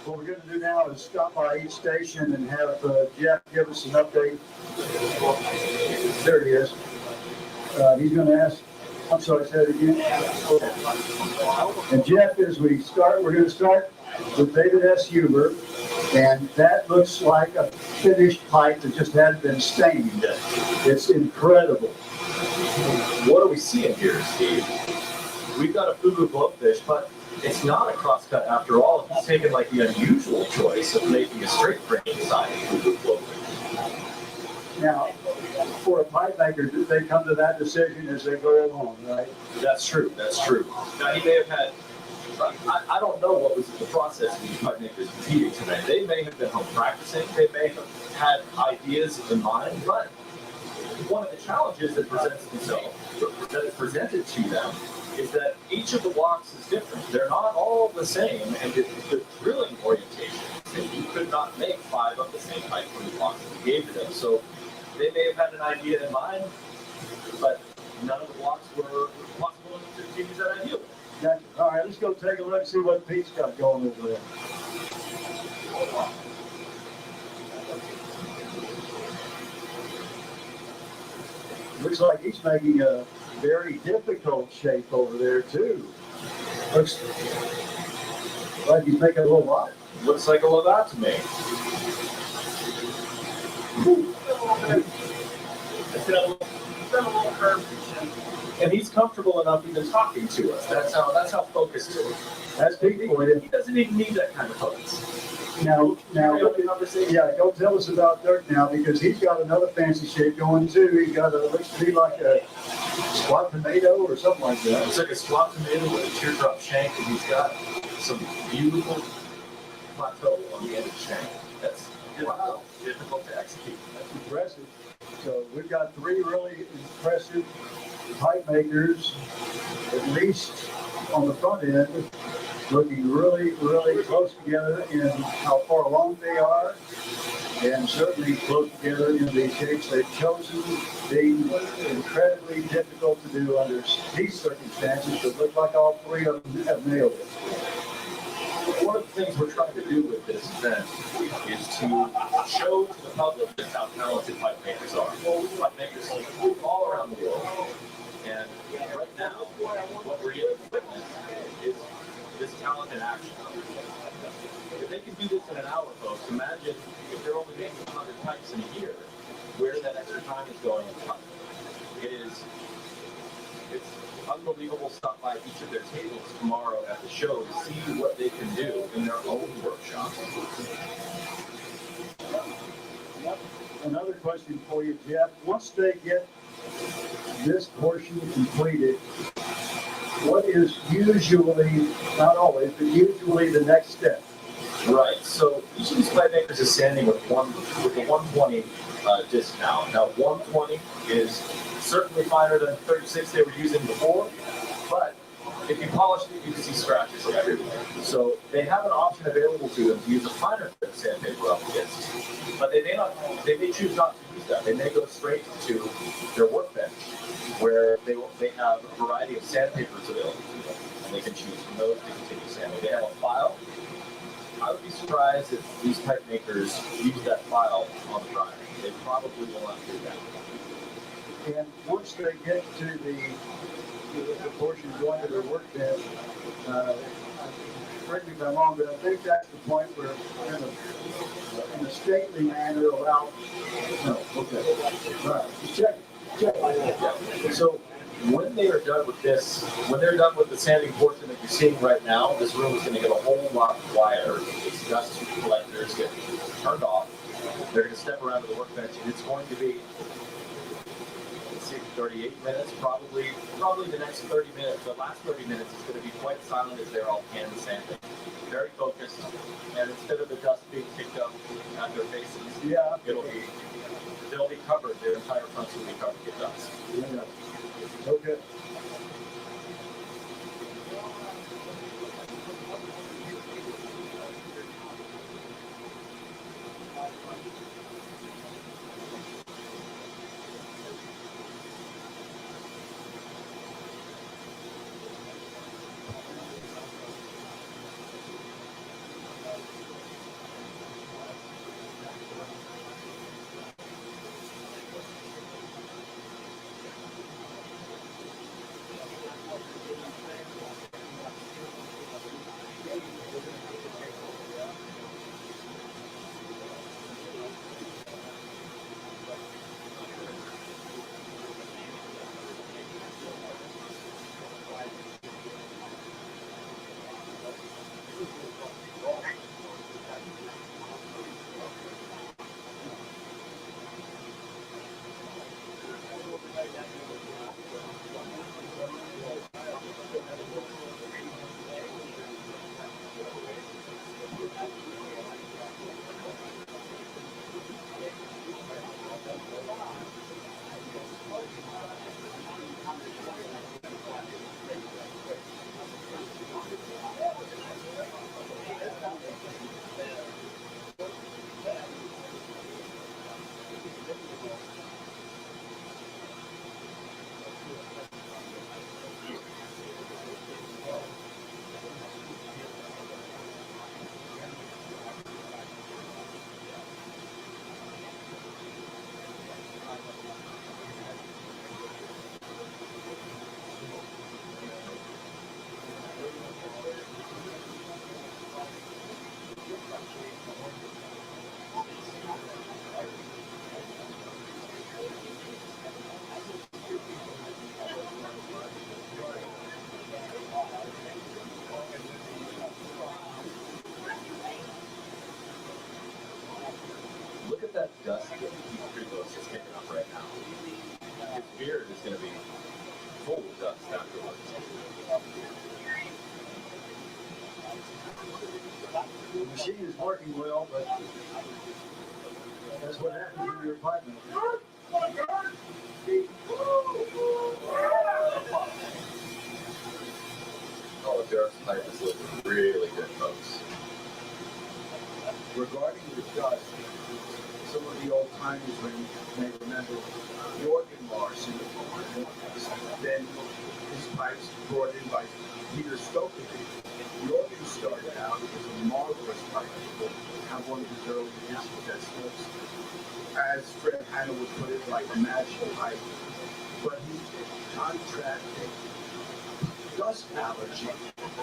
What we're going to do now is stop by each station and have Jeff give us an update. There he is. He's going to ask, I'm sorry, say it again. And Jeff, as we start, we're going to start with David S. Huber. And that looks like a finished pipe that just hadn't been stained. It's incredible. What are we seeing here, Steve? We've got a fugu blowfish, but it's not a crosscut after all. He's taken like the unusual choice of making a straight frame side fugu blowfish. Now, for a pipe maker, do they come to that decision as they go along, right? That's true. Now, he may have had, I don't know what was the process of these pipe makers competing tonight. They may have been home practicing. They may have had ideas in mind, but one of the challenges that is presented to them is that each of the blocks is different. They're not all the same, and the drilling orientation, and you could not make 5 of the same type from the blocks that we gave to them. So they may have had an idea in mind, but none of the blocks were possible to use that idea with. Gotcha. All right, let's go take a look and see what Pete's got going over there. Looks like he's making a very difficult shape over there too. Looks like he's making a little lot. Looks like a lot to me. And he's comfortable enough even talking to us. That's how focused he is. That's Pete for you. He doesn't even need that kind of focus. Now, Conversation. yeah, go tell us about Dirk now, because he's got another fancy shape going too. He's got looks to be like a squat tomato or something like that. It's like a squat tomato with a teardrop shank, and he's got some beautiful plateau on the end of the shank. That's difficult to execute. That's impressive. So we've got 3 really impressive pipe makers, at least on the front end, looking really, really close together in how far along they are, and certainly close together in the shapes they've chosen, being incredibly difficult to do under these circumstances, but look like all 3 of them have nailed it. One of the things we're trying to do with this event is to show to the public just how talented pipe makers are. Pipe makers all around the world. And right now, what we're getting to witness is this talent in action. If they can do this in an hour, folks, imagine if they're only making 100 pipes in a year, where that extra time is going in pipe. It's unbelievable. Stop by each of their tables tomorrow at the show to see what they can do in their own workshop. Another question for you, Jeff. Once they get this portion completed, what is usually, not always, but usually the next step? Right. So each of these pipe makers is sanding with the 120 disc now. Now 120 is certainly finer than 36 they were using before, but if you polished it, you can see scratches everywhere. So they have an option available to them to use a finer tip sandpaper on the discs, but they may choose not to use that. They may go straight to their workbench, where they have a variety of sandpapers available to them, and they can choose from those to continue sanding. They have a file. I would be surprised if these pipe makers use that file on the Briar. They probably will not do that. And once they get to the portion going to their workbench, correct me if I'm wrong, but I think that's the point where in a stately manner allow, no, okay. All right, check. So when they are done with this, when they're done with the sanding portion that you're seeing right now, this room is going to get a whole lot quieter. Its dust collectors get turned off. They're going to step around to the workbench, and it's going to be 38 minutes, probably the next 30 minutes. The last 30 minutes is going to be quite silent as they're all hand sanding, very focused, and instead of the dust being kicked up at their faces, they'll be covered. Their entire fronts will be covered with dust. Yeah. Okay. Look at that dust that Keith Krugos is kicking up right now. His beard is going to be full of dust afterwards. The machine is working well, but that's what happens in your apartment. Oh, Derek's pipe is looking really good, folks. Regarding the dust, some of the old timers may remember Jorgen Larson, then his pipes brought in by Peter Stokely. Jorgen started out as a marvelous pipe maker, have one of his early discs that smokes, as Fred Hanna would put it, like a magic pipe. But he contracted dust allergy,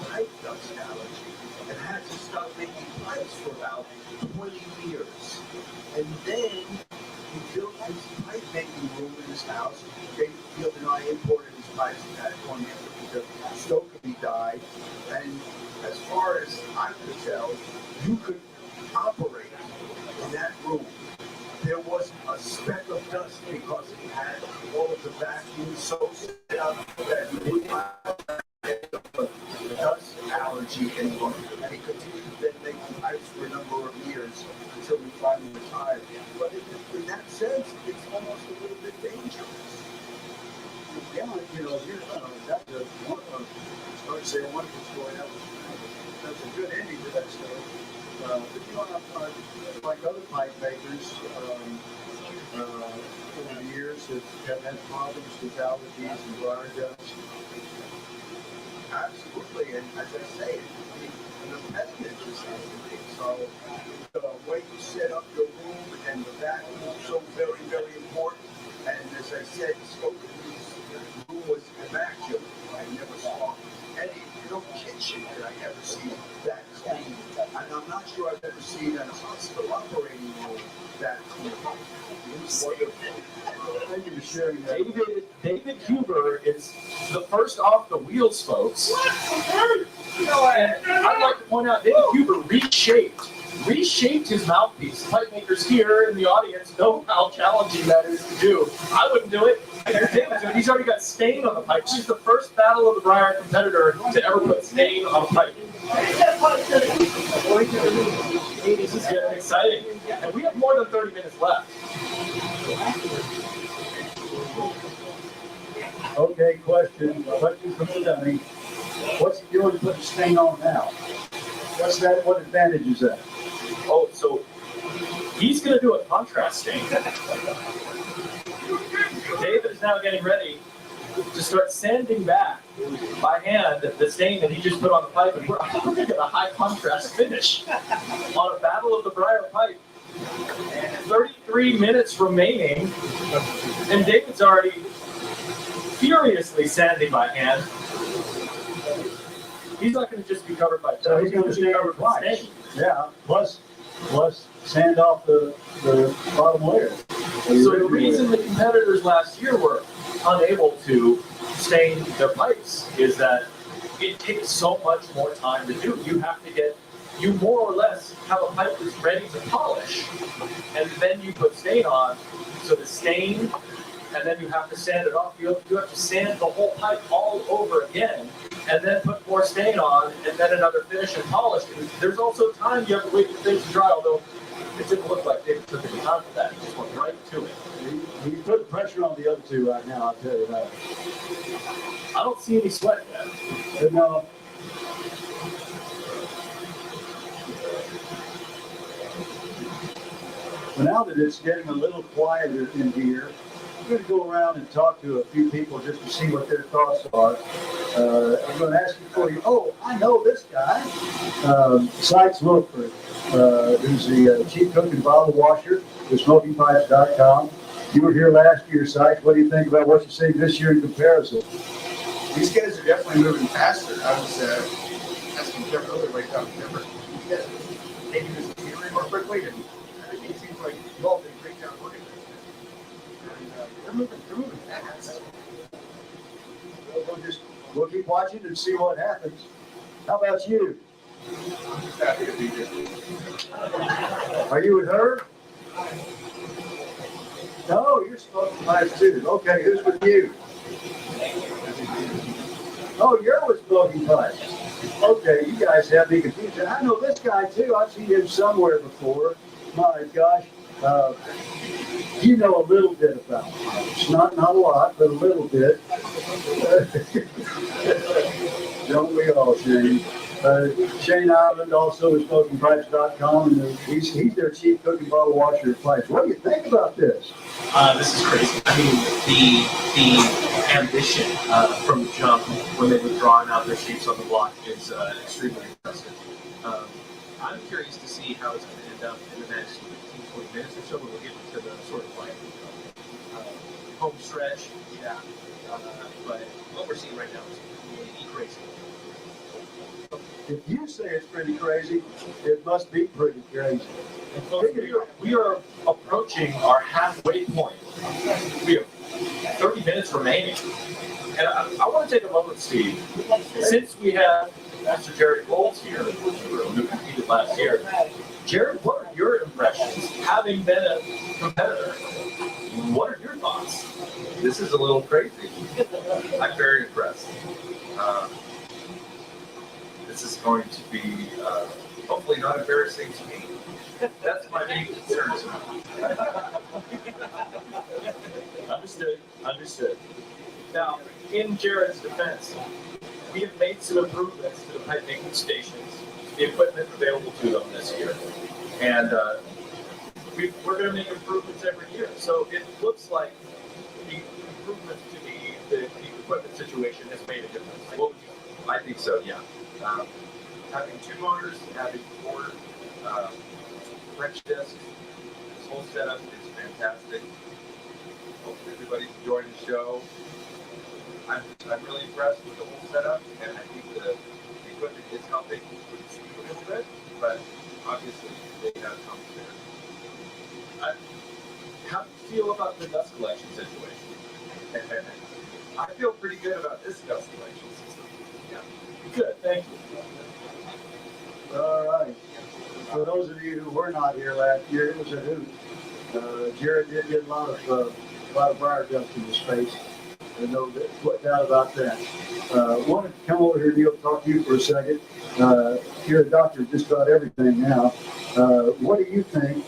pipe dust allergy, and had to stop making pipes for about 20 years. And then he built his pipe making room in his house. David Field and I imported his pipes from California because Stokely died. And as far as I could tell, you could operate in that room. There wasn't a speck of dust because he had all of the vacuums so set up that he would not have a dust allergy anymore. And he continued to then make pipes for a number of years until he finally retired. But in that sense, it's almost a little bit dangerous. Yeah, you know, that's I would say a wonderful story. That's a good ending to that story. But you know, like other pipe makers, over the years have had problems with allergies and briar dust. Absolutely, and as I say, I mean, an impediment is something. So the way you set up your room and the vacuum is so very, very important. And as I said, Stokely's room was immaculate. I never saw no kitchen that I ever see that clean. And I'm not sure I've ever seen a hospital operating room that clean. It was wonderful. Thank you for sharing that. David Huber is the first off the wheels, folks. And I'd like to point out, David Huber reshaped his mouthpiece. Pipe makers here in the audience know how challenging that is to do. I wouldn't do it. He's already got stain on the pipe. He's the first Battle of the Briar competitor to ever put stain on a pipe. This is getting exciting. And we have more than 30 minutes left. Okay, question from the dummy. What's he doing to put the stain on now? What's that? What advantage is that? Oh, so he's going to do a contrast stain. David is now getting ready to start sanding back by hand the stain that he just put on the pipe, and we're going to get a high contrast finish on a Battle of the Briar pipe. 33 minutes remaining, and David's already furiously sanding by hand. He's not going to just be covered by dust. So he's going to be covered by stain. Yeah, plus sand off the bottom layer. So the reason the competitors last year were unable to stain their pipes is that it takes so much more time to do. You more or less have a pipe that's ready to polish, and then you put stain on. So the stain, and then you have to sand it off. You have to sand the whole pipe all over again, and then put more stain on, and then another finish and polish. And there's also time you have to wait for things to dry, although it didn't look like David took any time for that. He just went right to it. He's putting pressure on the other two right now, I'll tell you that. I don't see any sweat yet. But no. Well, now that it's getting a little quieter in here, I'm going to go around and talk to a few people just to see what their thoughts are. I'm going to ask you for you. Oh, I know this guy, Sykes Wilford, who's the chief cook and bottle washer with SmokingPipes.com. You were here last year, Sykes. What do you think about what you're seeing this year in comparison? These guys are definitely moving faster. I was asking Jeff earlier, right down different. Maybe this is moving more quickly, and it seems like you all did a great job working with it. And they're moving fast. We'll keep watching and see what happens. How about you? I'm just happy to be here. Are you with her? No, you're Smoking Pipes too. Okay, who's with you? Oh, you're with Smoking Pipes. Okay, you guys have me confused. And I know this guy too. I've seen him somewhere before. My gosh. You know a little bit about pipes. Not a lot, but a little bit. Don't we all, Shane? Shane Ireland also is SmokingPipes.com, and he's their chief cook and bottle washer at Pipes. What do you think about this? This is crazy. I mean, the ambition from the jump when they were drawing out their shapes on the block is extremely impressive. I'm curious to see how it's going to end up in the next 15, 20 minutes or so when we get into the sort of like home stretch. Yeah. But what we're seeing right now is really crazy. If you say it's pretty crazy, it must be pretty crazy. And folks, we are approaching our halfway point. We have 30 minutes remaining. And I want to take a moment, Steve, since we have Mr. Jared Bowles here, who competed last year. Jared, what are your impressions, having been a competitor? What are your thoughts? This is a little crazy. I'm very impressed. This is going to be hopefully not embarrassing to me. That's my main concern. Understood. Now, in Jared's defense, we have made some improvements to the pipe making stations, the equipment available to them this year. And we're going to make improvements every year. So it looks like the improvements to the equipment situation has made a difference. What would you I think so, yeah. Having 2 motors, having 4 French discs, this whole setup is fantastic. Hope everybody's enjoying the show. I'm really impressed with the whole setup, and I think the equipment is helping with speed a little bit, but obviously they have come there. How do you feel about the dust collection situation? I feel pretty good about this dust collection system. Yeah. Good, thank you. All right. For those of you who were not here last year, it was a hoot. Jared did get a lot of briar dust in his face. There's no doubt about that. Wanted to come over here, Neil, talk to you for a second. You're a doctor just about everything now. What do you think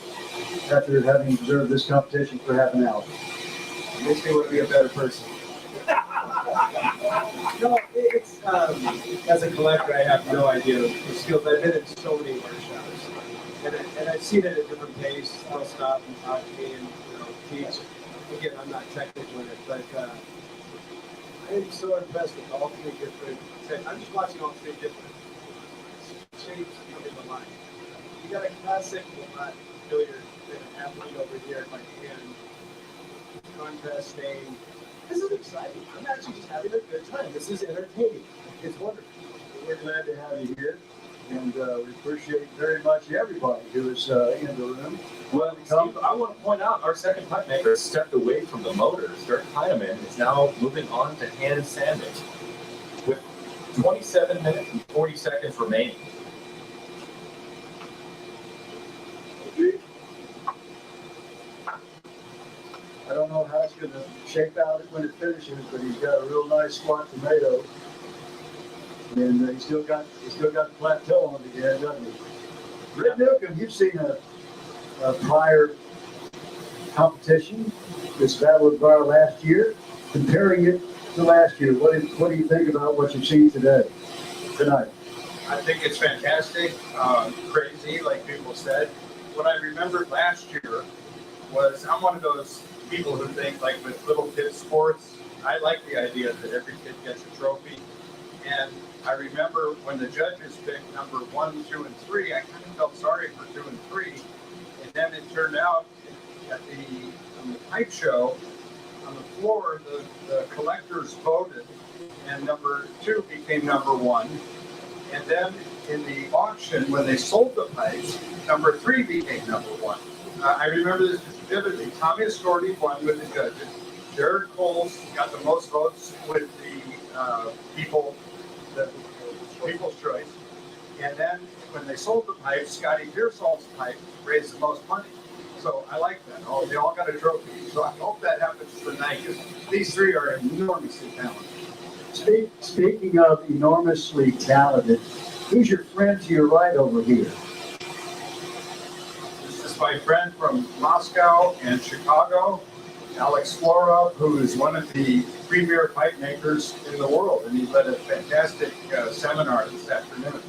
after having observed this competition for half an hour? It makes me want to be a better person. No, it's as a collector, I have no idea the skills. I've been in so many workshops, and I've seen it at different pace. They'll stop and talk to me and teach. Again, I'm not technical in it, but I'm so impressed with all 3 different. I'm just watching all 3 different shapes come into line. You got a classic, well, not really an athlete over here at my hand, contrast stain. This is exciting. I'm actually just having a good time. This is entertaining. It's wonderful. We're glad to have you here, and we appreciate very much everybody who is in the room. Well, Steve, I want to point out our second pipe maker has stepped away from the motors. Dirk Heinemann is now moving on to hand sanding with 27 minutes and 40 seconds remaining. I don't know how it's going to shape out when it finishes, but he's got a real nice squat tomato, and he's still got the plateau on the end, doesn't he? Rick Newcomb, you've seen a prior competition, this Battle of Briar last year. Comparing it to last year, what do you think about what you've seen tonight? I think it's fantastic, crazy, like people said. What I remembered last year was I'm one of those people who think like with little kids sports, I like the idea that every kid gets a trophy. And I remember when the judges picked number 1, 2, and 3, I kind of felt sorry for 2 and 3. And then it turned out on the pipe show, on the floor, the collectors voted, and number 2 became number 1. And then in the auction, when they sold the pipes, number 3 became number 1. I remember this vividly. Tommy Ascorti won with the judges. Jared Coles got the most votes with the People's Choice. And then when they sold the pipes, Scotty Pearsall's pipe raised the most money. So I like that. Oh, they all got a trophy. So I hope that happens tonight. These 3 are enormously talented. Speaking of enormously talented, who's your friend to your right over here? This is my friend from Moscow and Chicago, Alex Flora, who is one of the premier pipe makers in the world, and he led a fantastic seminar this afternoon.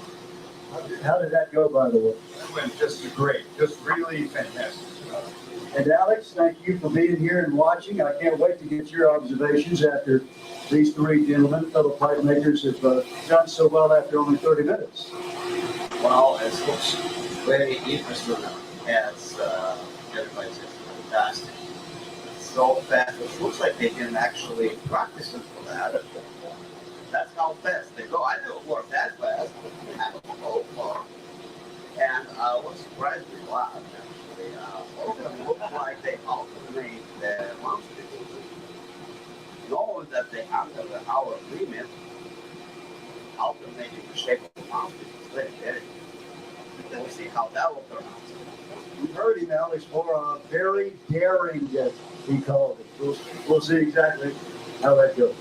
How did that go, by the way? That went just great, just really fantastic. And Alex, thank you for being here and watching. I can't wait to get your observations after these 3 gentlemen, fellow pipe makers, have done so well after only 30 minutes. Well, it looks very interesting as everybody says, fantastic. It's so fast. It looks like they can actually practice it for that. That's how fast they go. I didn't work that fast. I don't go far. And I was surprised with that, actually. All of them look like they alternate the monsters. Knowing that they under the hour limit, alternating the shape of the monsters is very good. We'll see how that will turn out. We heard him, Alex, for a very daring, he called it. We'll see exactly how that goes.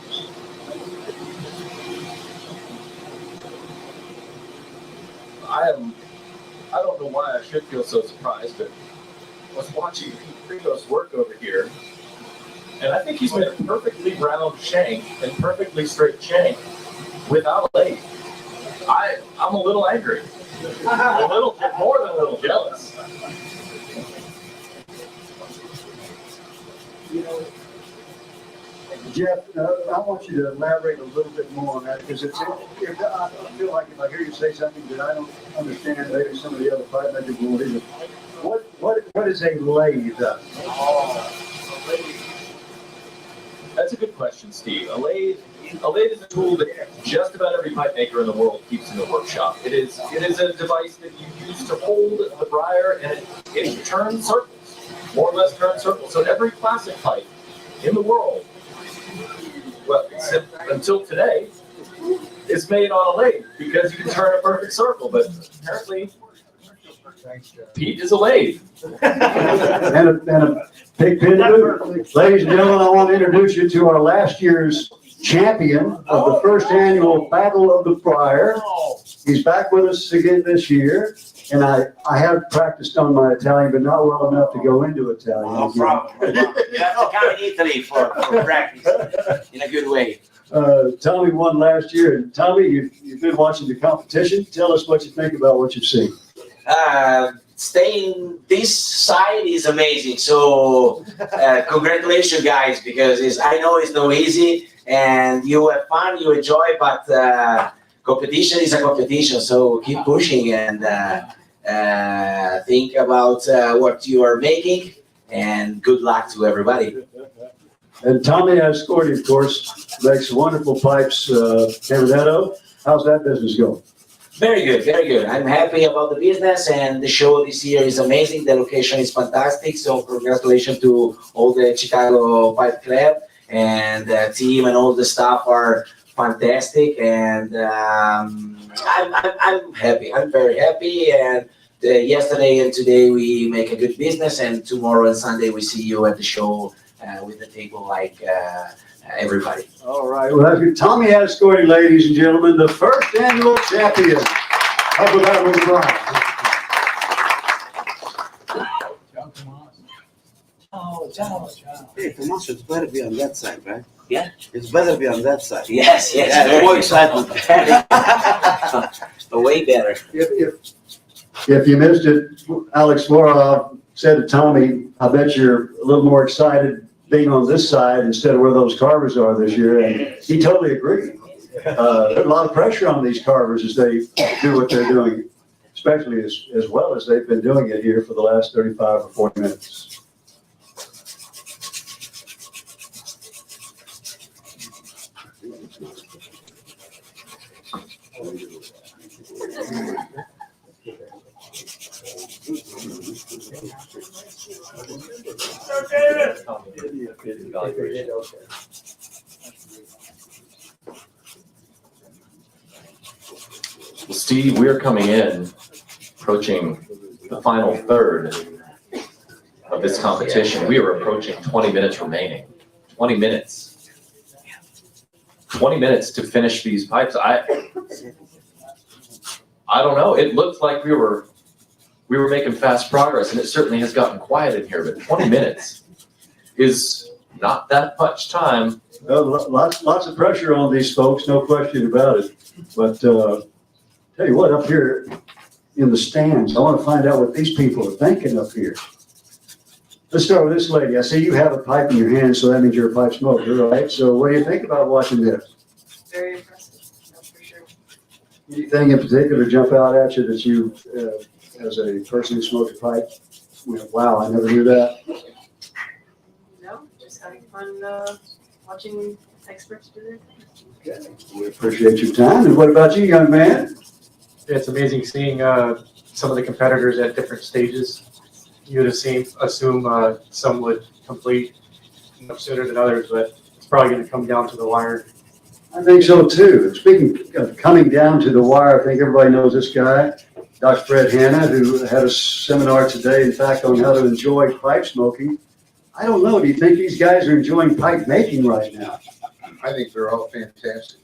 I don't know why I should feel so surprised, but I was watching Rico's work over here, and I think he's made a perfectly round shank and perfectly straight shank without a lathe. I'm a little angry, a little more than a little jealous. Jeff, I want you to elaborate a little bit more on that, because I feel like if I hear you say something that I don't understand, maybe some of the other pipe makers won't either. What is a lathe? That's a good question, Steve. A lathe is a tool that just about every pipe maker in the world keeps in the workshop. It is a device that you use to hold the briar, and it turns circles, more or less turns circles. So every plastic pipe in the world, well, except until today, is made on a lathe because you can turn a perfect circle. But apparently, Pete is a lathe. and a big pin too. Ladies and gentlemen, I want to introduce you to our last year's champion of the first annual Battle of the Briar. He's back with us again this year. And I have practiced on my Italian, but not well enough to go into Italian. No problem. You have to come in Italy for practice in a good way. Tommy won last year. And Tommy, you've been watching the competition. Tell us what you think about what you've seen. Staying this side is amazing. So congratulations, guys, because I know it's not easy, and you have fun, you enjoy, but competition is a competition. So keep pushing and think about what you are making, and good luck to everybody. And Tommy Ascorti, of course, makes wonderful pipes. Cavernetto, how's that business going? Very good, very good. I'm happy about the business, and the show this year is amazing. The location is fantastic. So congratulations to all the Chicago Pipe Club, and the team and all the staff are fantastic. And I'm happy. I'm very happy. And yesterday and today we make a good business, and tomorrow and Sunday we see you at the show with the table like everybody. All right. Well, that's good. Tommy Ascorti, ladies and gentlemen, the first annual champion of the Battle of the Briar. Oh, ciao. Hey, Tommaso, it's better be on that side, right? Yeah. It's better be on that side. Yes, yes. Yeah, more excitement. Way better. If you missed it, Alex Flora said to Tommy, I bet you're a little more excited being on this side instead of where those carvers are this year, and he totally agreed. There's a lot of pressure on these carvers as they do what they're doing, especially as well as they've been doing it here for the last 35 or 40 minutes. Steve, we're coming in, approaching the final third of this competition. We are approaching 20 minutes remaining. 20 minutes. 20 minutes to finish these pipes. I don't know. It looked like we were making fast progress, and it certainly has gotten quiet in here, but 20 minutes is not that much time. Lots of pressure on these folks, no question about it. But tell you what, up here in the stands, I want to find out what these people are thinking up here. Let's start with this lady. I see you have a pipe in your hand, so that means you're a pipe smoker, right? So what do you think about watching this? Very impressive, that's for sure. Anything in particular jump out at you that you, as a person who smokes a pipe, went, wow, I never knew that? No, just fun watching experts do their thing. Okay, we appreciate your time. And what about you, young man? It's amazing seeing some of the competitors at different stages. You would assume some would complete much sooner than others, but it's probably going to come down to the wire. I think so too. Speaking of coming down to the wire, I think everybody knows this guy, Dr. Fred Hanna, who had a seminar today, in fact, on how to enjoy pipe smoking. I don't know. Do you think these guys are enjoying pipe making right now? I think they're all fantastic.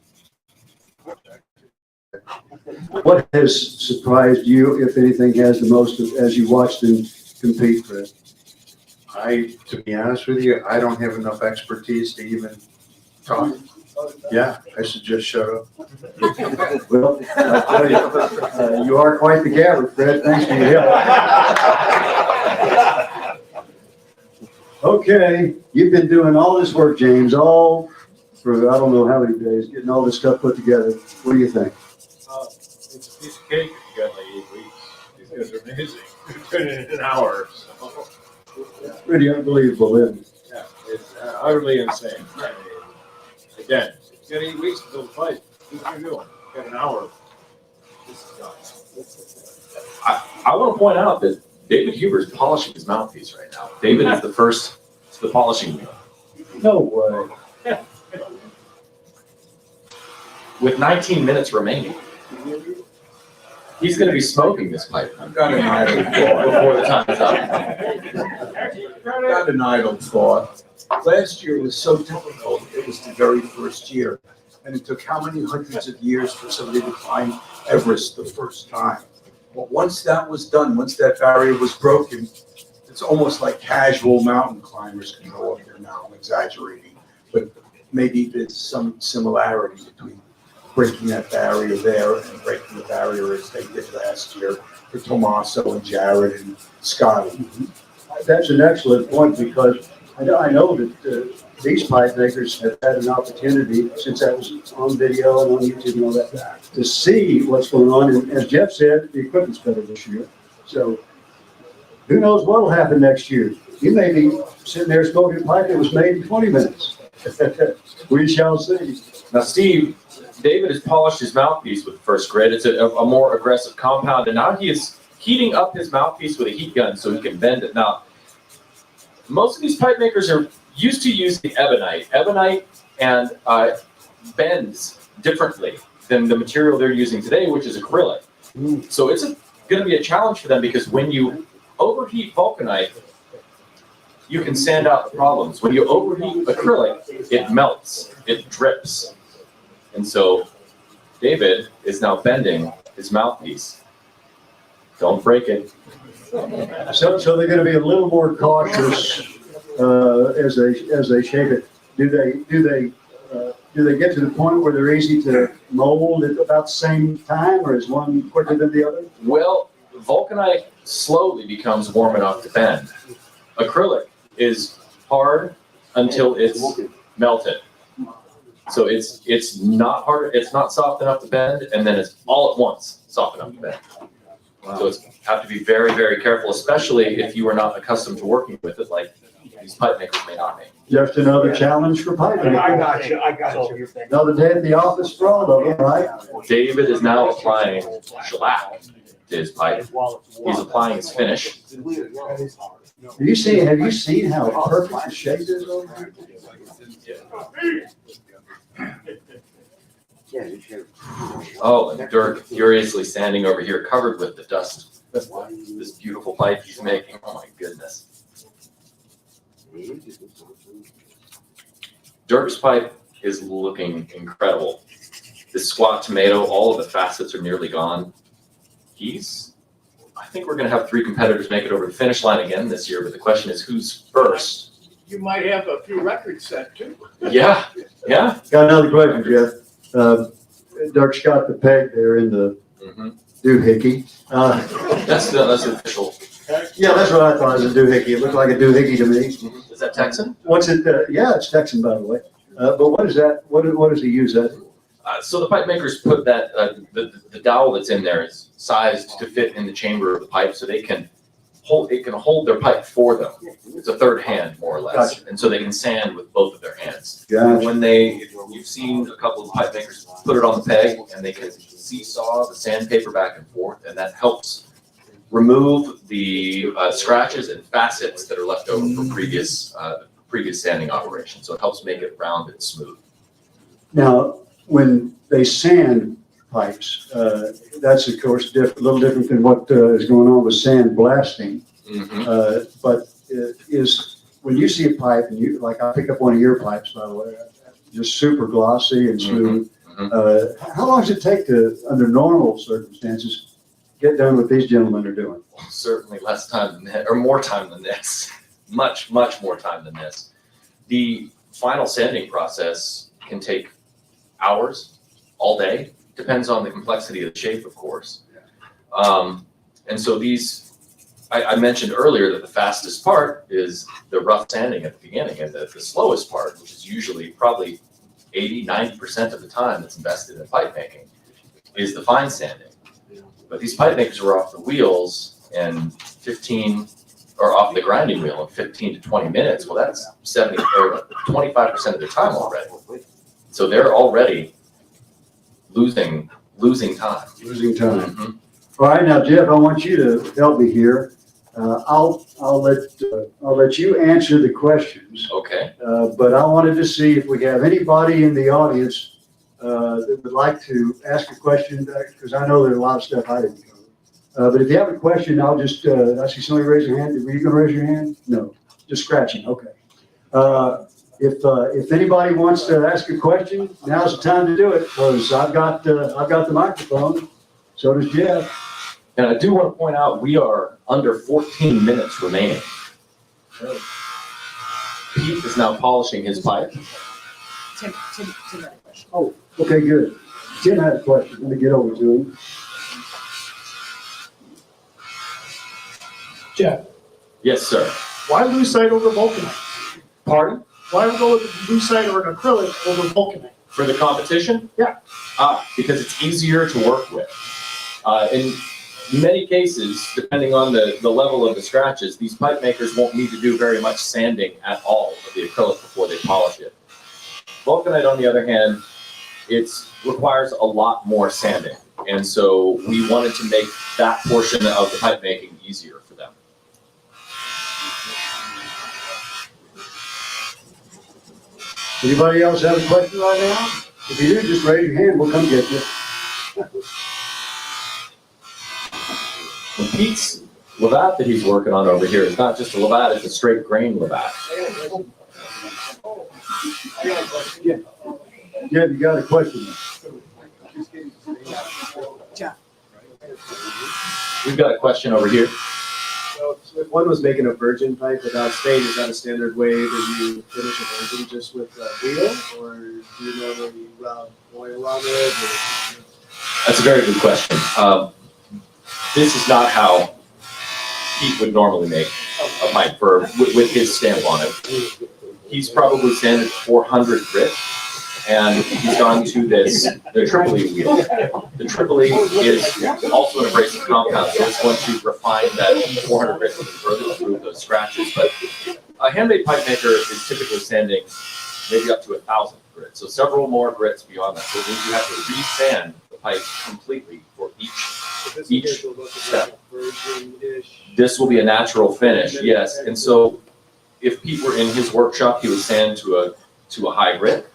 What has surprised you, if anything, has the most as you watched them compete, Fred? To be honest with you, I don't have enough expertise to even talk. Yeah, I should just shut up. Well, I'll tell you, you are quite the gabber, Fred. Thanks for your help. Okay, you've been doing all this work, James, all for I don't know how many days, getting all this stuff put together. What do you think? It's a piece of cake if you got like 8 weeks. These guys are amazing. They're doing it in an hour. So. It's pretty unbelievable, isn't it? Yeah, it's utterly insane. I mean, again, if you got 8 weeks to build a pipe, what are you doing? You got an hour. This is done. I want to point out that David Huber's polishing his mouthpiece right now. David is the first to the polishing wheel. No way. With 19 minutes remaining. He's going to be smoking this pipe I've got an idle thought. before the time is up. I've got an idle thought. Last year was so difficult. It was the very first year. And it took how many hundreds of years for somebody to climb Everest the first time? But once that was done, once that barrier was broken, it's almost like casual mountain climbers can go up there now. I'm exaggerating. But maybe there's some similarity between breaking that barrier there and breaking the barrier as they did last year for Tommaso and Jared and Scotty. That's an excellent point because I know that these pipe makers have had an opportunity, since that was on video and on YouTube and all that, to see what's going on. And as Jeff said, the equipment's better this year. So who knows what will happen next year? You may be sitting there smoking a pipe that was made in 20 minutes. We shall see. Now, Steve, David has polished his mouthpiece with the first grit. It's a more aggressive compound, and now he is heating up his mouthpiece with a heat gun so he can bend it. Now, most of these pipe makers are used to using ebonite. Ebonite and bends differently than the material they're using today, which is acrylic. So it's going to be a challenge for them because when you overheat vulcanite, you can sand out the problems. When you overheat acrylic, it melts, it drips. And so David is now bending his mouthpiece. Don't break it. So they're going to be a little more cautious as they shape it. Do they get to the point where they're easy to mold at about the same time, or is one quicker than the other? Well, vulcanite slowly becomes warm enough to bend. Acrylic is hard until it's melted. So it's not hard, it's not soft enough to bend, and then it's all at once soft enough to bend. Wow. So it's have to be very, very careful, especially if you are not accustomed to working with it, like these pipe makers may not be. Just another challenge for pipe makers. I got you. Another day at the office for all of them, right? David is now applying shellac to his pipe. He's applying his finish. Have you seen how perfect the shape is over here? Oh, and Dirk furiously standing over here, covered with the dust. This beautiful pipe he's making. Oh my goodness. Dirk's pipe is looking incredible. This squat tomato, all of the facets are nearly gone. I think we're going to have 3 competitors make it over the finish line again this year, but the question is who's first? You might have a few records set too. Yeah. Got another question, Jeff. Dirk's got the peg there in the doohickey. That's the official. Yeah, that's what I thought. It was a doohickey. It looked like a doohickey to me. Is that Texan? What's it? Yeah, it's Texan, by the way. But what is that? What does he use that for? So the pipe makers put that the dowel that's in there is sized to fit in the chamber of the pipe, so they can it can hold their pipe for them. It's a third hand, more or less. Gotcha. And so they can sand with both of their hands. Gotcha. And when you've seen a couple of pipe makers put it on the peg and they can seesaw the sandpaper back and forth, and that helps remove the scratches and facets that are left over from previous sanding operations. So it helps make it round and smooth. Now, when they sand pipes, that's of course a little different than what is going on with sand blasting. But when you see a pipe, and like I pick up one of your pipes, by the way, just super glossy and smooth. How long does it take to, under normal circumstances, get done what these gentlemen are doing? Certainly less time than that, or more time than this. Much more time than this. The final sanding process can take hours, all day. Depends on the complexity of the shape, of course. And so I mentioned earlier that the fastest part is the rough sanding at the beginning, and the slowest part, which is usually probably 80–90% of the time that's invested in pipe making, is the fine sanding. But these pipe makers are off the wheels in 15, or off the grinding wheel in 15 to 20 minutes. Well, that's 70 or 25% of their time already. So they're already losing time. Losing time. All right, now Jeff, I want you to help me here. I'll let you answer the questions. Okay. But I wanted to see if we have anybody in the audience that would like to ask a question, because I know there's a lot of stuff I didn't cover. But if you have a question, I'll just, I see somebody raise their hand. Were you gonna raise your hand? No, just scratching, okay. If anybody wants to ask a question, now's the time to do it, because I've got the microphone, so does Jeff. And I do want to point out, we are under 14 minutes remaining. Pete is now polishing his pipe. Tim had a question. Oh, okay, good. Tim had a question. Let me get over to him. Jeff, Yes, sir. why lucite over vulcanite? Pardon? Why would go with lucite or an acrylic over vulcanite? For the competition? Yeah. Because it's easier to work with. In many cases, depending on the level of the scratches, these pipe makers won't need to do very much sanding at all of the acrylic before they polish it. Vulcanite, on the other hand, it requires a lot more sanding. And so we wanted to make that portion of the pipe making easier for them. Anybody else have a question right now? If you do, just raise your hand. We'll come get you. And Pete's lavat that he's working on over here is not just a lavat, it's a straight grain lavat. Yeah, you got a question? We've got a question over here. So if one was making a virgin pipe without stain, is that a standard way that you finish a virgin, just with wheel, or do you normally rub oil on it? Or? That's a very good question. This is not how Pete would normally make a pipe with his stamp on it. He's probably sanded 400 grit, and he's gone to the Tripoli wheel. The Tripoli is also an abrasive compound, so it's going to refine that 400 grit even further to remove those scratches. But a handmade pipe maker is typically sanding maybe up to 1,000 grit, so several more grits beyond that. So it means you have to re-sand the pipe completely for each step. This will be a natural finish, yes. And so if Pete were in his workshop, he would sand to a high grit,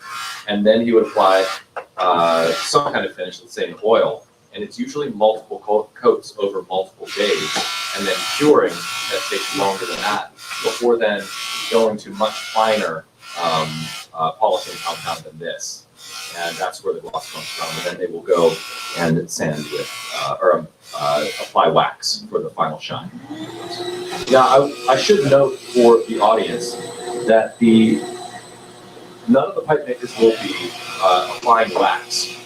and then he would apply some kind of finish, let's say an oil, and it's usually multiple coats over multiple days, and then curing, that takes longer than that, before then going to much finer polishing compound than this. And that's where the gloss comes from. And then they will go and sand with, apply wax for the final shine. Now, I should note for the audience that none of the pipe makers will be applying wax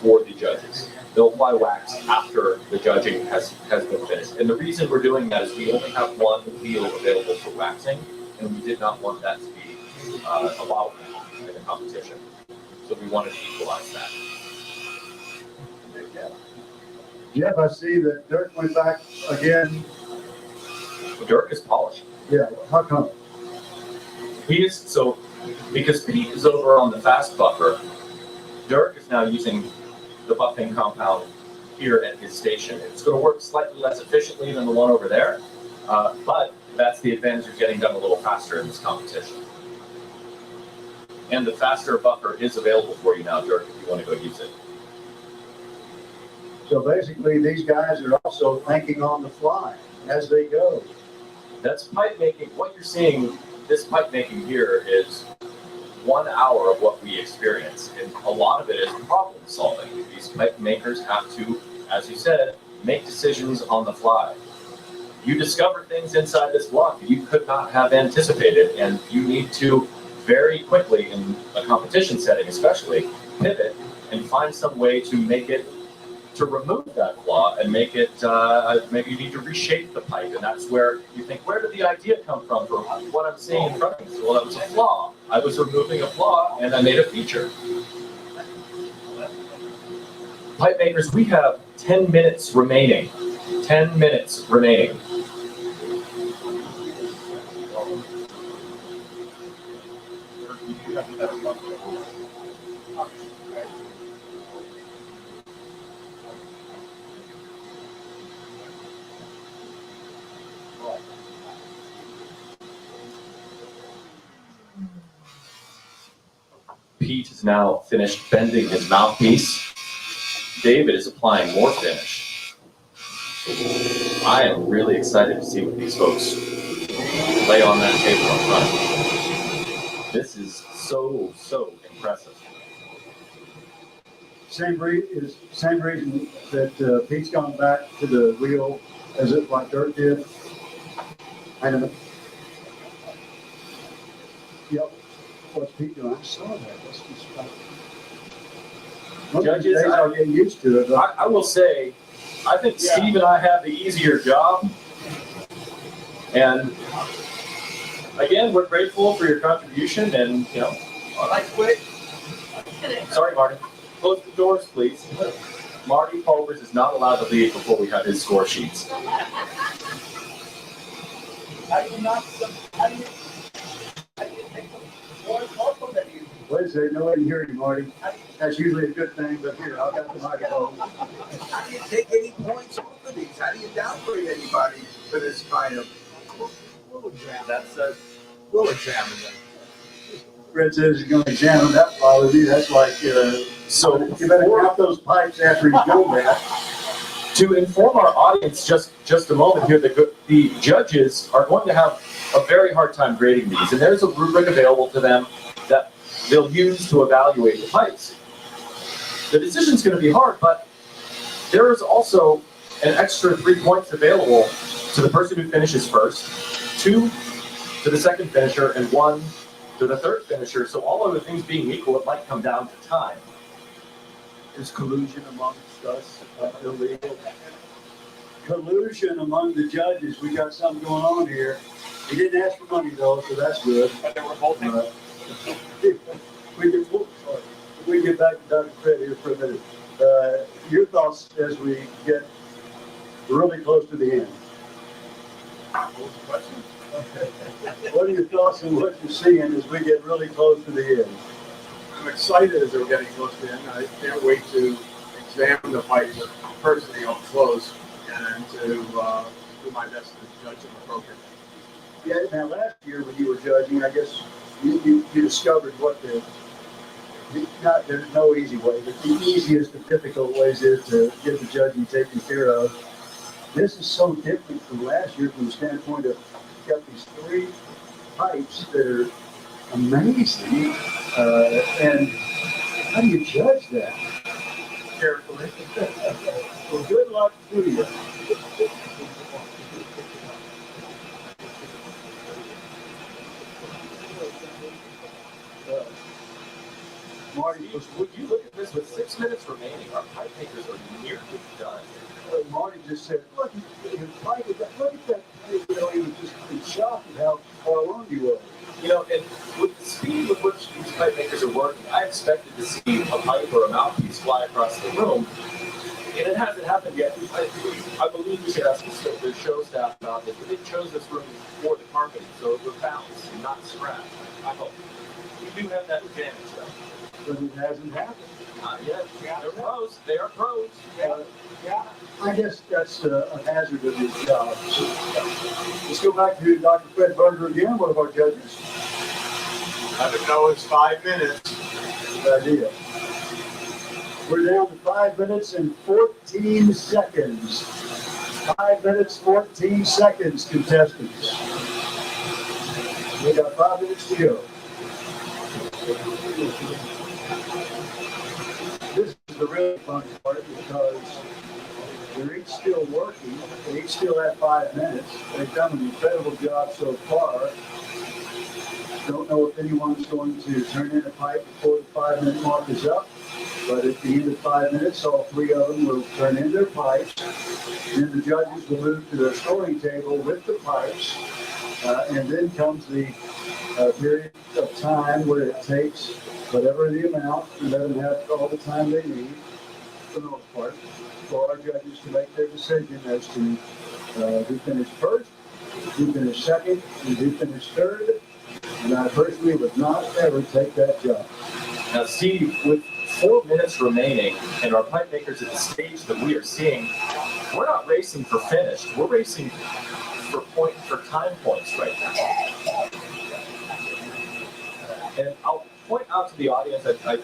for the judges. They'll apply wax after the judging has been finished. And the reason we're doing that is we only have one wheel available for waxing, and we did not want that to be a bottleneck in the competition. So we wanted to equalize that. Jeff, I see that Dirk went back again Dirk is polished. Yeah, how come? He is, so, because Pete is over on the fast buffer, Dirk is now using the buffing compound here at his station. It's going to work slightly less efficiently than the one over there, but that's the advantage of getting done a little faster in this competition. And the faster buffer is available for you now, Dirk, if you want to go use it. So basically, these guys are also thinking on the fly as they go. That's pipe making. What you're seeing, this pipe making here is 1 hour of what we experience. And a lot of it is problem solving. These pipe makers have to, as you said, make decisions on the fly. You discover things inside this block that you could not have anticipated, and you need to very quickly, in a competition setting especially, pivot and find some way to make it, to remove that flaw and make it, maybe you need to reshape the pipe. And that's where you think, where did the idea come from for what I'm seeing in front of me? Well, that was a flaw. I was removing a flaw and I made a feature. Pipe makers, we have 10 minutes remaining. 10 minutes remaining. Pete has now finished bending his mouthpiece. David is applying more finish. I am really excited to see what these folks lay on that table in front. This is so, so impressive. Same reason that Pete's gone back to the wheel as it like Dirk did. I know. Yep. What's Pete doing? I saw that. That's just Judges, I'll get used to it. I will say, I think Steve and I have the easier job. And again, we're grateful for your contribution and, you know. I quit. Sorry, Marty. Close the doors, please. Marty Pulvers is not allowed to leave before we have his score sheets. How do you not, how do you take one photo that you? Wait a second, nobody can hear you, Marty. That's usually a good thing, but here, I'll got the microphone. How do you take any points off of these? How do you downgrade anybody for this kind of? We'll examine. We'll examine them. Fred says he's going to examine that follows you. That's like, so you better count those pipes after he's done that. To inform our audience just a moment here, the judges are going to have a very hard time grading these, and there's a rubric available to them that they'll use to evaluate the pipes. The decision's going to be hard, but there is also an extra 3 points available to the person who finishes first, 2 to the second finisher, and 1 to the third finisher. So all other things being equal, it might come down to time. Is collusion amongst us illegal? Collusion among the judges. We got something going on here. He didn't ask for money though, so that's good. But they were both we get back to Dr. Fred here for a minute. Your thoughts as we get really close to the end. What are your thoughts on what you're seeing as we get really close to the end? I'm excited as we're getting close to the end. I can't wait to examine the fight personally up close and to do my best to judge them appropriately. Yeah, now last year when you were judging, I guess you discovered what there's no easy way, but the easiest and difficult ways is to get the judging taken care of. This is so different from last year from the standpoint of you've got these 3 pipes that are amazing, and how do you judge that? Carefully. Well, good luck to you. Marty, Would you look at this with 6 minutes remaining? Our pipe makers are nearly done. Marty just said, look at that. You know, he was just in shock at how far along you were. You know, and with the speed with which these pipe makers are working, I expected to see a pipe or a mouthpiece fly across the room, and it hasn't happened yet. I believe we should ask the show staff about this, but they chose this room for the carpeting, so it would bounce and not scratch. I hope. We do have that advantage though. But it hasn't happened. Yet. They're pros. They are pros. Yeah, I guess that's a hazard of his job. So, let's go back to Dr. Fred Berger again, one of our judges. Let it know it's 5 minutes. Good idea. We're down to 5 minutes and 14 seconds. 5 minutes, 14 seconds, contestants. We got 5 minutes to go. This is the really fun part because they're each still working. They each still have 5 minutes. They've done an incredible job so far. Don't know if anyone's going to turn in a pipe before the 5 minute mark is up. But at the end of 5 minutes, all three of them will turn in their pipes. Then the judges will move to their scoring table with the pipes. And then comes the period of time where it takes whatever the amount, and let them have all the time they need, for the most part, for our judges to make their decision as to who finished first, who finished second, and who finished third. And I personally would not ever take that job. Now, Steve, with 4 minutes remaining and our pipe makers at the stage that we are seeing, we're not racing for finish. We're racing for time points right now. And I'll point out to the audience that I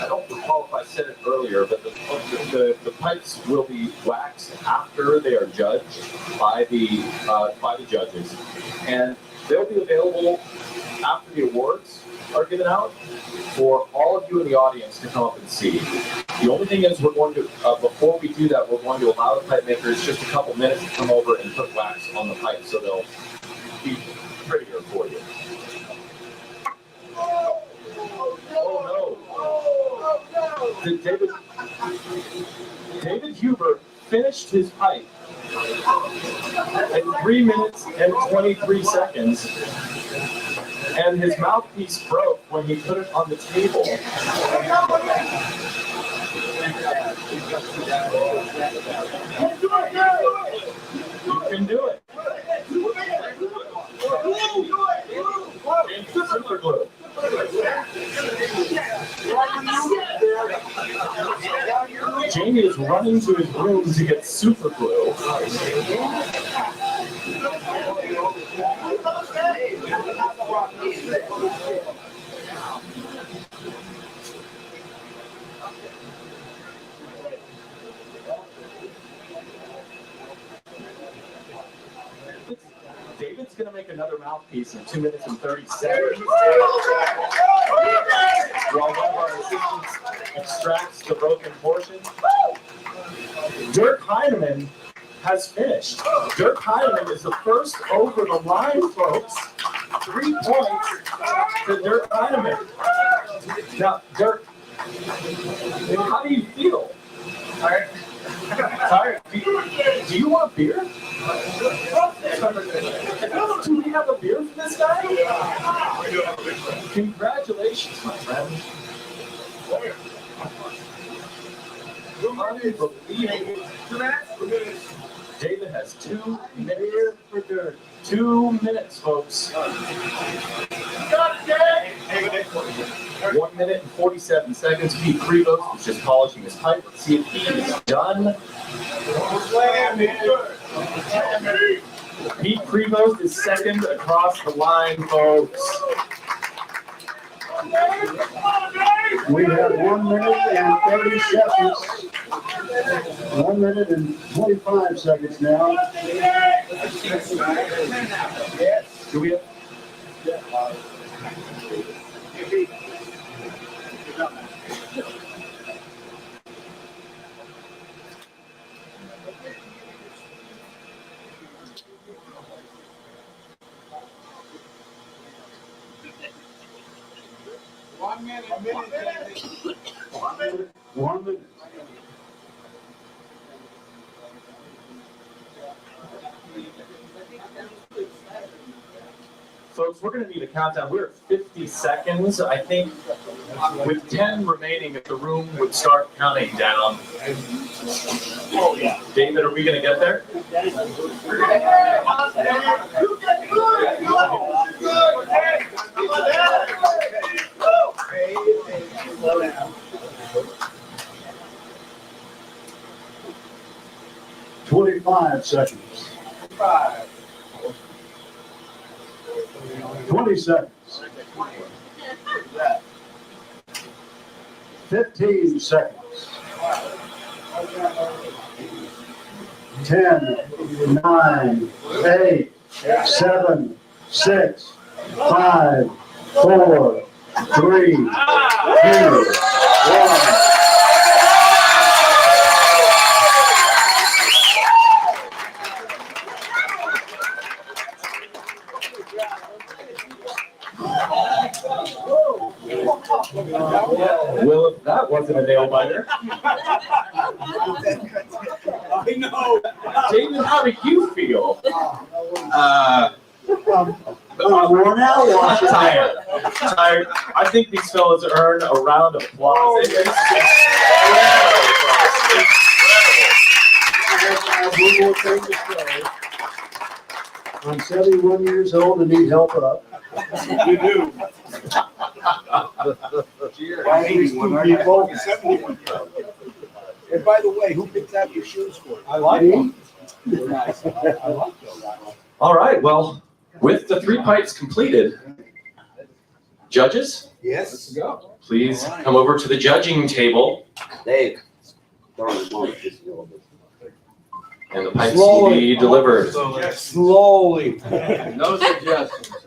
don't recall if I said it earlier, but the pipes will be waxed after they are judged by the judges, and they'll be available after the awards are given out for all of you in the audience to come up and see. The only thing is we're going to, before we do that, we're going to allow the pipe makers just a couple minutes to come over and put wax on the pipe so they'll be prettier for you. Oh no. David Huber finished his pipe at 3 minutes and 23 seconds. And his mouthpiece broke when he put it on the table. You can do it. Super glue. Jamie is running to his room to get super glue. David's going to make another mouthpiece in 2 minutes and 30 seconds. While one of our assistants extracts the broken portion. Dirk Heineman has finished. Dirk Heineman is the first over the line, folks. 3 points to Dirk Heineman. Now, Dirk, how do you feel? Tired. Tired? Do you want beer? Do we have a beer for this guy? Congratulations, my friend. David has 2 minutes for Dirk. 2 minutes, folks. 1 minute and 47 seconds. Pete Prevost is just polishing his pipe. Let's see if he's done. Pete Prevost is second across the line, folks. We have 1 minute and 30 seconds. 1 minute and 25 seconds now. Do we have? One minute. Folks, we're going to need a countdown. We're at 50 seconds. I think with 10 remaining, if the room would start counting down. Oh, yeah. David, are we gonna get there? $25 seconds. 20 seconds. 15 seconds. 10, 9, 8, 7, 6, 5, 4, 3, 2, 1. Well, if that wasn't a nail biter. I know. David, how do you feel? We're now watching. Tired. Tired. I think these fellas earn a round of applause. I have one more thing to say. I'm 71 years old and need help up. You do. Why these two people? And by the way, who picked out your shoes for you? I like them. They're nice. I like those. All right, well, with the 3 pipes completed, judges, Yes. Let's go. please come over to the judging table, Dave. and the pipes will be delivered. Slowly. No suggestions.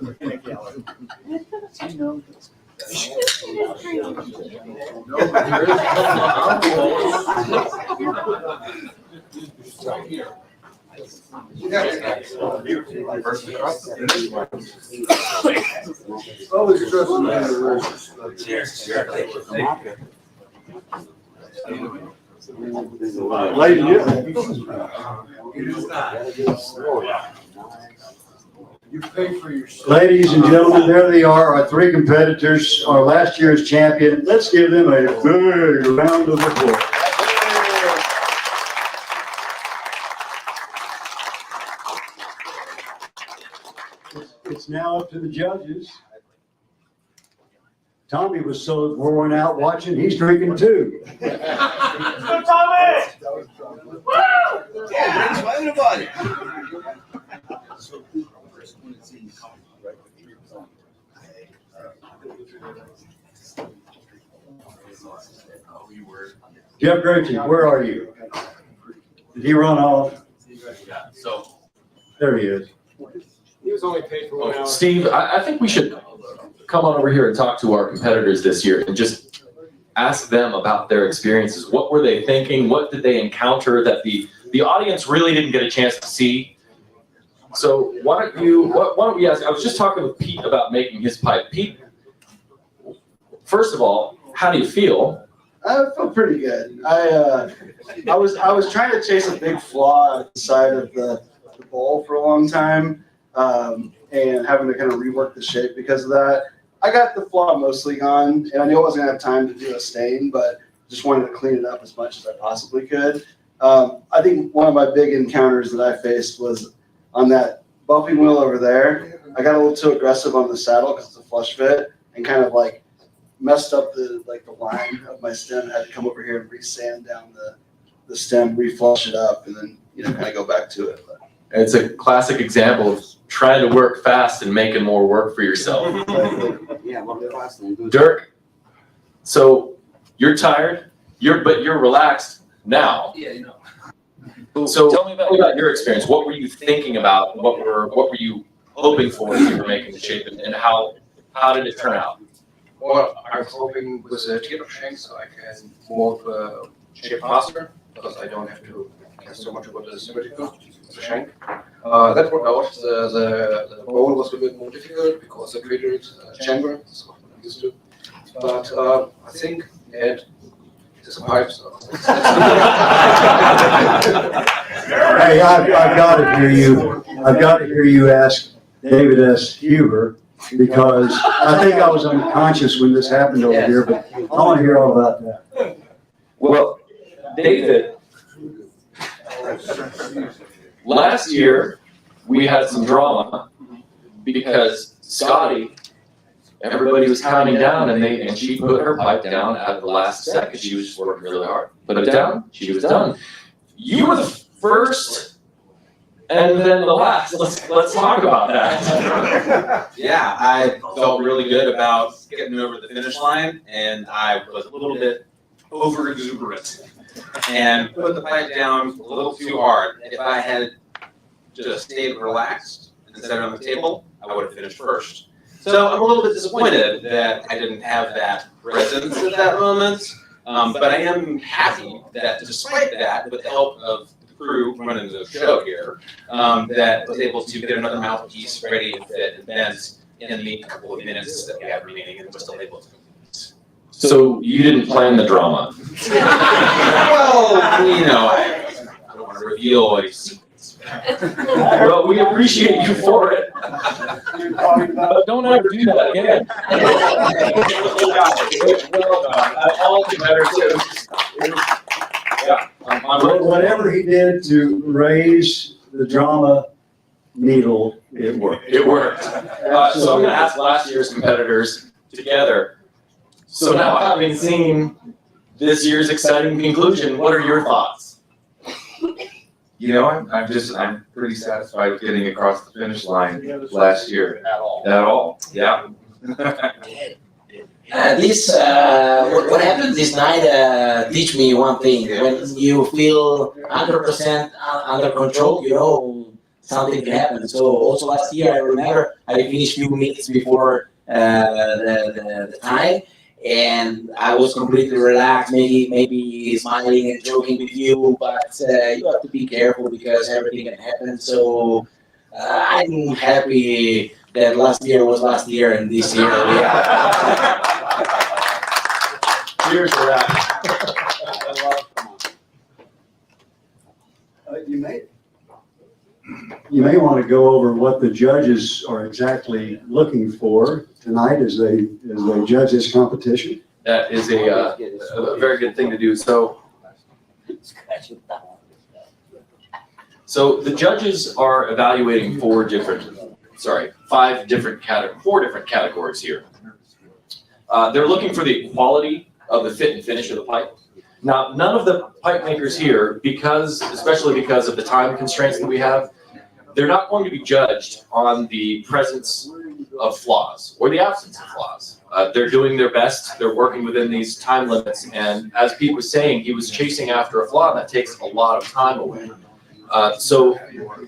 Always trust in the Ladies You pay for your. Ladies and gentlemen, there they are, our 3 competitors, our last year's champion. Let's give them a big round of applause. It's now up to the judges. Tommy was so worn out watching, he's drinking too. Go, Tommy! Yeah, thanks for everybody. Jeff Gretchen, where are you? Did he run off? Yeah, so. There he is. He was only paid for 1 hour. Steve, I think we should come on over here and talk to our competitors this year and just ask them about their experiences. What were they thinking? What did they encounter that the audience really didn't get a chance to see? So why don't we ask, I was just talking with Pete about making his pipe. Pete, first of all, how do you feel? I feel pretty good. I was trying to chase a big flaw at the side of the bowl for a long time, and having to kind of rework the shape because of that. I got the flaw mostly gone, and I knew I wasn't gonna have time to do a stain, but just wanted to clean it up as much as I possibly could. I think one of my big encounters that I faced was on that bumping wheel over there. I got a little too aggressive on the saddle because it's a flush fit, and kind of like messed up the line of my stem. I had to come over here and re-sand down the stem, re-flush it up, and then kind of go back to it. But It's a classic example of trying to work fast and making more work for yourself. Yeah, work fast and do. Dirk, so you're tired, but you're relaxed now. Yeah, you know. So tell me about your experience. What were you thinking about? What were you hoping for as you were making the shape, and how did it turn out? Well, I'm hoping with a tip of shank so I can mold the shape faster because I don't have to care so much about the symmetrical of the shank. That worked out. The bowl was a bit more difficult because I created a chamber, that's what I'm used to. But I think it is a pipe, so. Hey, I've got to hear you. I've got to hear you ask David S. Huber, because I think I was unconscious when this happened over here, but I want to hear all about that. Well, David, Last year, we had some drama because Scotty, everybody was counting down and she put her pipe down at the last second. She was just working really hard. Put it down, she was done. You were the first and then the last. Let's talk about that. Yeah, I felt really good about getting over the finish line, and I was a little bit over exuberant and put the pipe down a little too hard. If I had just stayed relaxed instead of on the table, I would have finished first. So I'm a little bit disappointed that I didn't have that presence at that moment, but I am happy that despite that, with the help of the crew running the show here, that was able to get another mouthpiece ready and fit and bent in the couple of minutes that we have remaining, and was still able to. So you didn't plan the drama. Well, you know, I don't want to reveal any secrets. Well, we appreciate you for it. But don't ever do that again. Well done. All together too. Yeah, Whatever he did to raise the drama needle, it worked. It worked. So I'm going to ask last year's competitors together. So now, having seen this year's exciting conclusion, what are your thoughts? You know, I'm pretty satisfied with getting across the finish line last year. At all, yeah. What happened this night teach me one thing. When you feel 100% under control, you know something can happen. So also last year, I remember I finished few minutes before the time, and I was completely relaxed, maybe smiling and joking with you, but you have to be careful because everything can happen. So I'm happy that last year was last year and this year we are. Cheers for that. You may want to go over what the judges are exactly looking for tonight as they judge this competition. That is a very good thing to do. So the judges are evaluating four different categories here. They're looking for the quality of the fit and finish of the pipe. Now, none of the pipe makers here, especially because of the time constraints that we have, they're not going to be judged on the presence of flaws or the absence of flaws. They're doing their best. They're working within these time limits. And as Pete was saying, he was chasing after a flaw, and that takes a lot of time away. So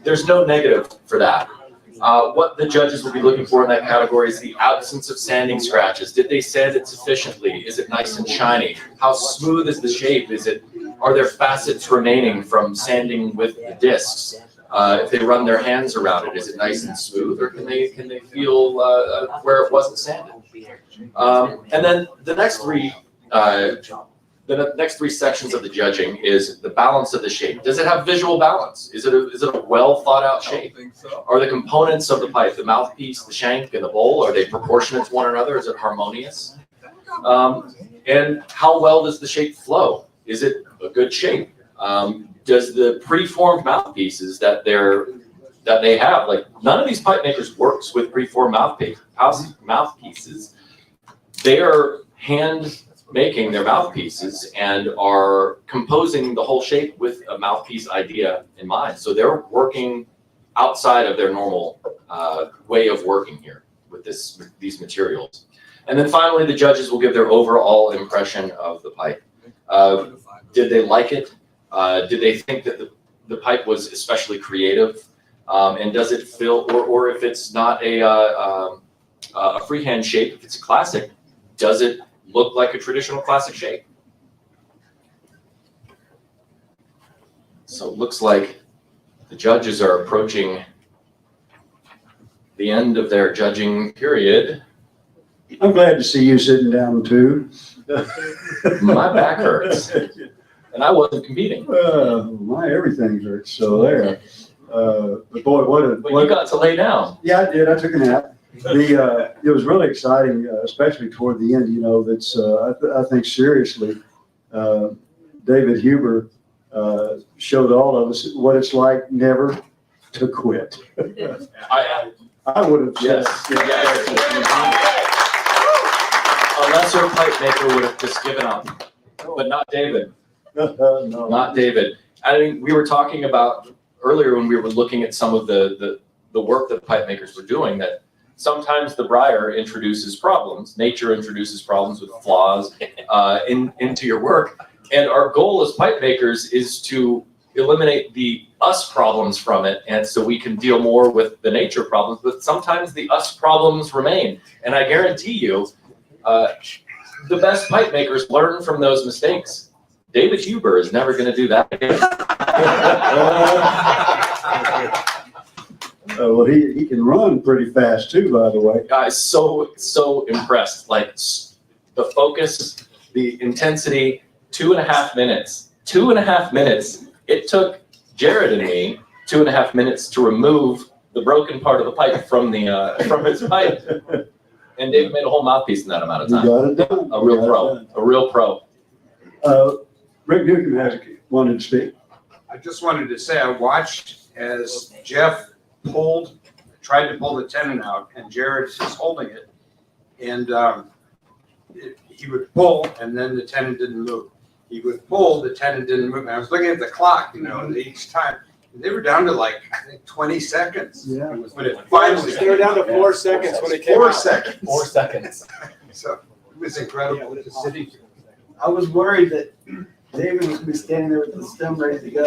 there's no negative for that. What the judges will be looking for in that category is the absence of sanding scratches. Did they sand it sufficiently? Is it nice and shiny? How smooth is the shape? Are there facets remaining from sanding with the discs? If they run their hands around it, is it nice and smooth, or can they feel where it wasn't sanded? And then the next three sections of the judging is the balance of the shape. Does it have visual balance? Is it a well thought out shape? Are the components of the pipe, the mouthpiece, the shank, and the bowl, are they proportionate to one another? Is it harmonious? And how well does the shape flow? Is it a good shape? Does the preformed mouthpieces that they have, like none of these pipe makers works with preformed mouthpieces. They are hand making their mouthpieces and are composing the whole shape with a mouthpiece idea in mind. So they're working outside of their normal way of working here with these materials. And then finally, the judges will give their overall impression of the pipe. Did they like it? Did they think that the pipe was especially creative? And does it feel, or if it's not a freehand shape, if it's a classic, does it look like a traditional classic shape? So it looks like the judges are approaching the end of their judging period. I'm glad to see you sitting down too. My back hurts, and I wasn't competing. My everything hurts. So there. But boy, what you got to lay down. Yeah, I did. I took a nap. It was really exciting, especially toward the end. You know, that's I think seriously, David Huber showed all of us what it's like never to quit. I would have Yes. A lesser pipe maker would have just given up, but not David. No. Not David. I mean, we were talking about earlier when we were looking at some of the work that pipe makers were doing, that sometimes the Briar introduces problems, nature introduces problems with flaws into your work. And our goal as pipe makers is to eliminate the us problems from it, and so we can deal more with the nature problems, but sometimes the us problems remain. And I guarantee you, the best pipe makers learn from those mistakes. David Huber is never going to do that again. Well, he can run pretty fast too, by the way. So impressed. Like the focus, the intensity, 2.5 minutes. 2.5 minutes. It took Jared and me 2.5 minutes to remove the broken part of the pipe from his pipe. And David made a whole mouthpiece in that amount of time. You got it done. A real pro. A real pro. Rick Newcomb wanted to speak. I just wanted to say I watched as Jeff tried to pull the tenon out, and Jared is holding it, and he would pull, and then the tenon didn't move. He would pull, the tenon didn't move. And I was looking at the clock, each time. They were down to like, I think, 20 seconds. Yeah. When it finally. They were down to 4 seconds when it came out. 4 seconds. 4 seconds. So it was incredible to sitting here. I was worried that David was gonna be standing there with the stem ready to go.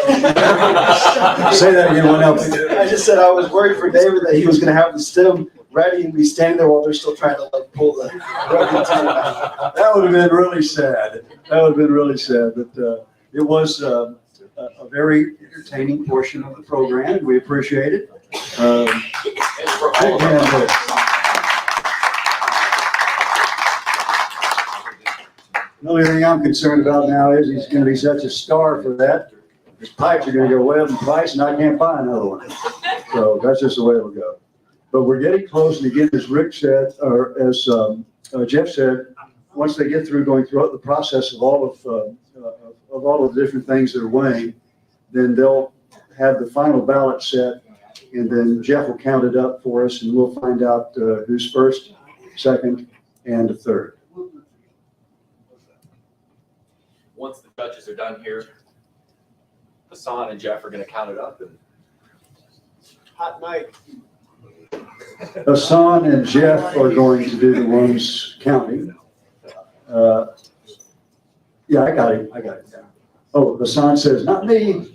Say that again, what else? I just said I was worried for David that he was gonna have the stem ready and be standing there while they're still trying to like pull the rubber team out. That would have been really sad. But it was a very entertaining portion of the program, and we appreciate it. Big hand there. The only thing I'm concerned about now is he's going to be such a star for that. His pipes are going to go way up in price, and I can't buy another one. So that's just the way it'll go. But we're getting close, and again, as Rick said, or as Jeff said, once they get through going through the process of all of the different things that are weighing, then they'll have the final ballot set, and then Jeff will count it up for us, and we'll find out who's first, second, and third. Once the judges are done here, Hassan and Jeff are going to count it up. And Hot night. Hassan and Jeff are going to do the ones counting. Yeah, I got it. Oh, Hassan says, not me.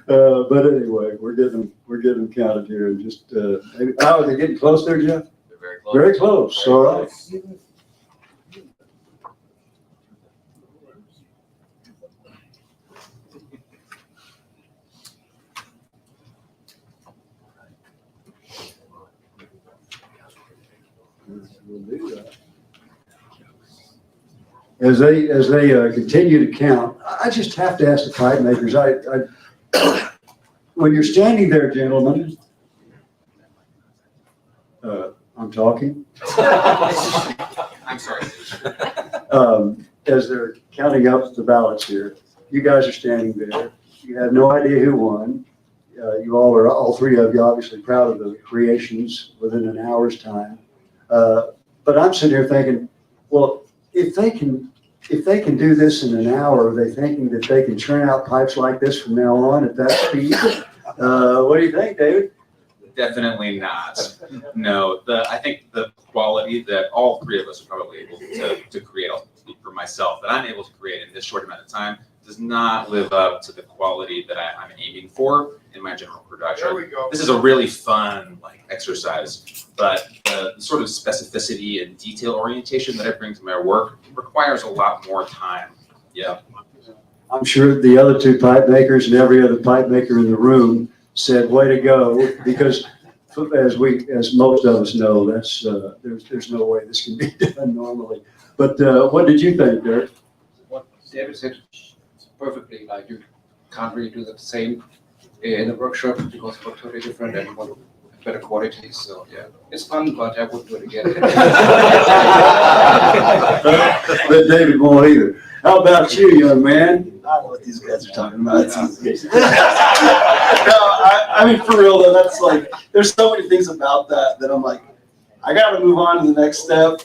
But anyway, we're getting them counted here, and just maybe, are they getting close there, Jeff? they're very close. Very close. All right. We'll do that. As they continue to count, I just have to ask the pipe makers. When you're standing there, gentlemen, I'm talking. I'm sorry. As they're counting up the ballots here, you guys are standing there. You have no idea who won. You all three of you, obviously proud of the creations within an hour's time. But I'm sitting here thinking, well, if they can do this in an hour, are they thinking that they can churn out pipes like this from now on at that speed? What do you think, David? Definitely not. No, I think the quality that all three of us are probably able to create, I'll speak for myself, that I'm able to create in this short amount of time does not live up to the quality that I'm aiming for in my general production. There we go. This is a really fun exercise, but the sort of specificity and detail orientation that I bring to my work requires a lot more time. Yeah. I'm sure the other two pipe makers and every other pipe maker in the room said, way to go, because as most of us know, that's there's no way this can be done normally. But what did you think, Derek? What David said perfectly, like you can't really do the same in the workshop because it's totally different and want better quality. So yeah, it's fun, but I wouldn't do it again. But David won't either. How about you, young man? I don't know what these guys are talking about. It's easy. No, I mean, for real though, that's like, there's so many things about that I'm like, I gotta move on to the next step.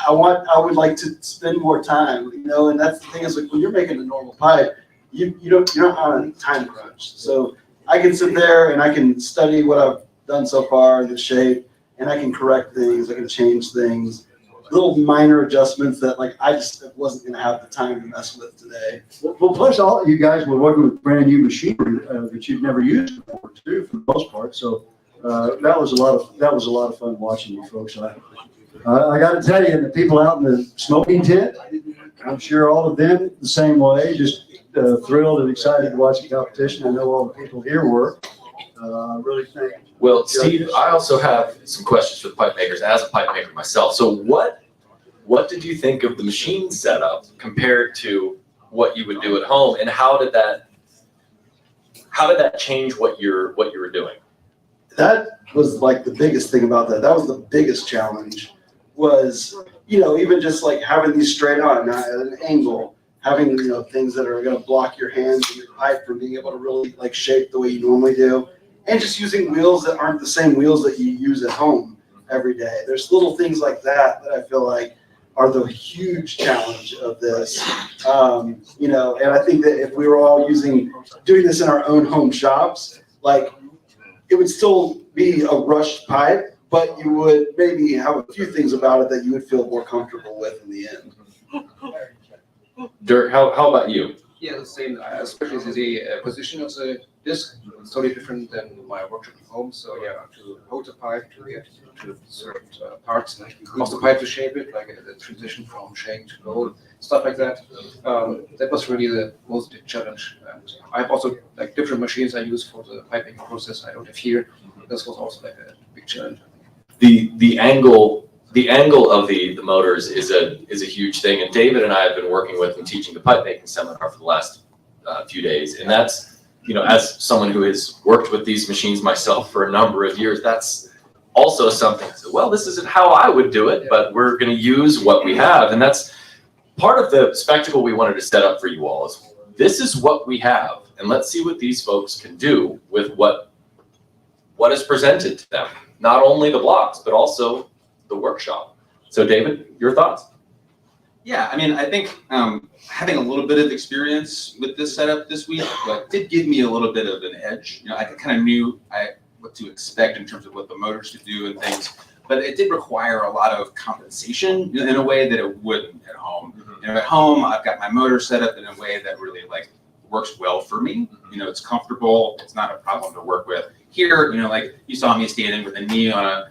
I would like to spend more time, and that's the thing is like when you're making a normal pipe, you're not on a time crunch. So I can sit there and I can study what I've done so far, the shape, and I can correct things, I can change things, little minor adjustments that like I just wasn't gonna have the time to mess with today. Well, plus all you guys were working with brand new machinery that you've never used before too, for the most part. So that was a lot of fun watching you folks. I got to tell you, the people out in the smoking tent, I'm sure all of them the same way, just thrilled and excited to watch the competition. I know all the people here were. I really think. Well, Steve, I also have some questions for the pipe makers as a pipe maker myself. So what did you think of the machine setup compared to what you would do at home, and how did that change what you were doing? That was like the biggest thing about that. That was the biggest challenge was, even just like having these straight on, not at an angle, having, things that are going to block your hands and your pipe from being able to really like shape the way you normally do. And just using wheels that aren't the same wheels that you use at home every day. There's little things like that I feel like are the huge challenge of this. And I think that if we were all doing this in our own home shops, like it would still be a rushed pipe, but you would maybe have a few things about it that you would feel more comfortable with in the end. Dirk, how about you? Yeah, the same, especially the position of the disc is totally different than my workshop at home. So yeah, to hold the pipe, to get to certain parts of the pipe to shape it, like the transition from shank to gold, stuff like that. That was really the most big challenge. And I have also like different machines I use for the piping process I don't have here. This was also like a big challenge. The angle of the motors is a huge thing, and David and I have been working with and teaching the pipe making seminar for the last few days, and that's, as someone who has worked with these machines myself for a number of years, that's also something. So, well, this isn't how I would do it, but we're going to use what we have, and that's part of the spectacle we wanted to set up for you all. Is this is what we have, and let's see what these folks can do with what is presented to them. Not only the blocks, but also the workshop. So David, your thoughts? Yeah, I mean, I think having a little bit of experience with this setup this week did give me a little bit of an edge. I kind of knew what to expect in terms of what the motors should do and things, but it did require a lot of compensation in a way that it wouldn't at home. At home, I've got my motor set up in a way that really works well for me. It's comfortable. It's not a problem to work with. Here, like you saw me standing with a knee on a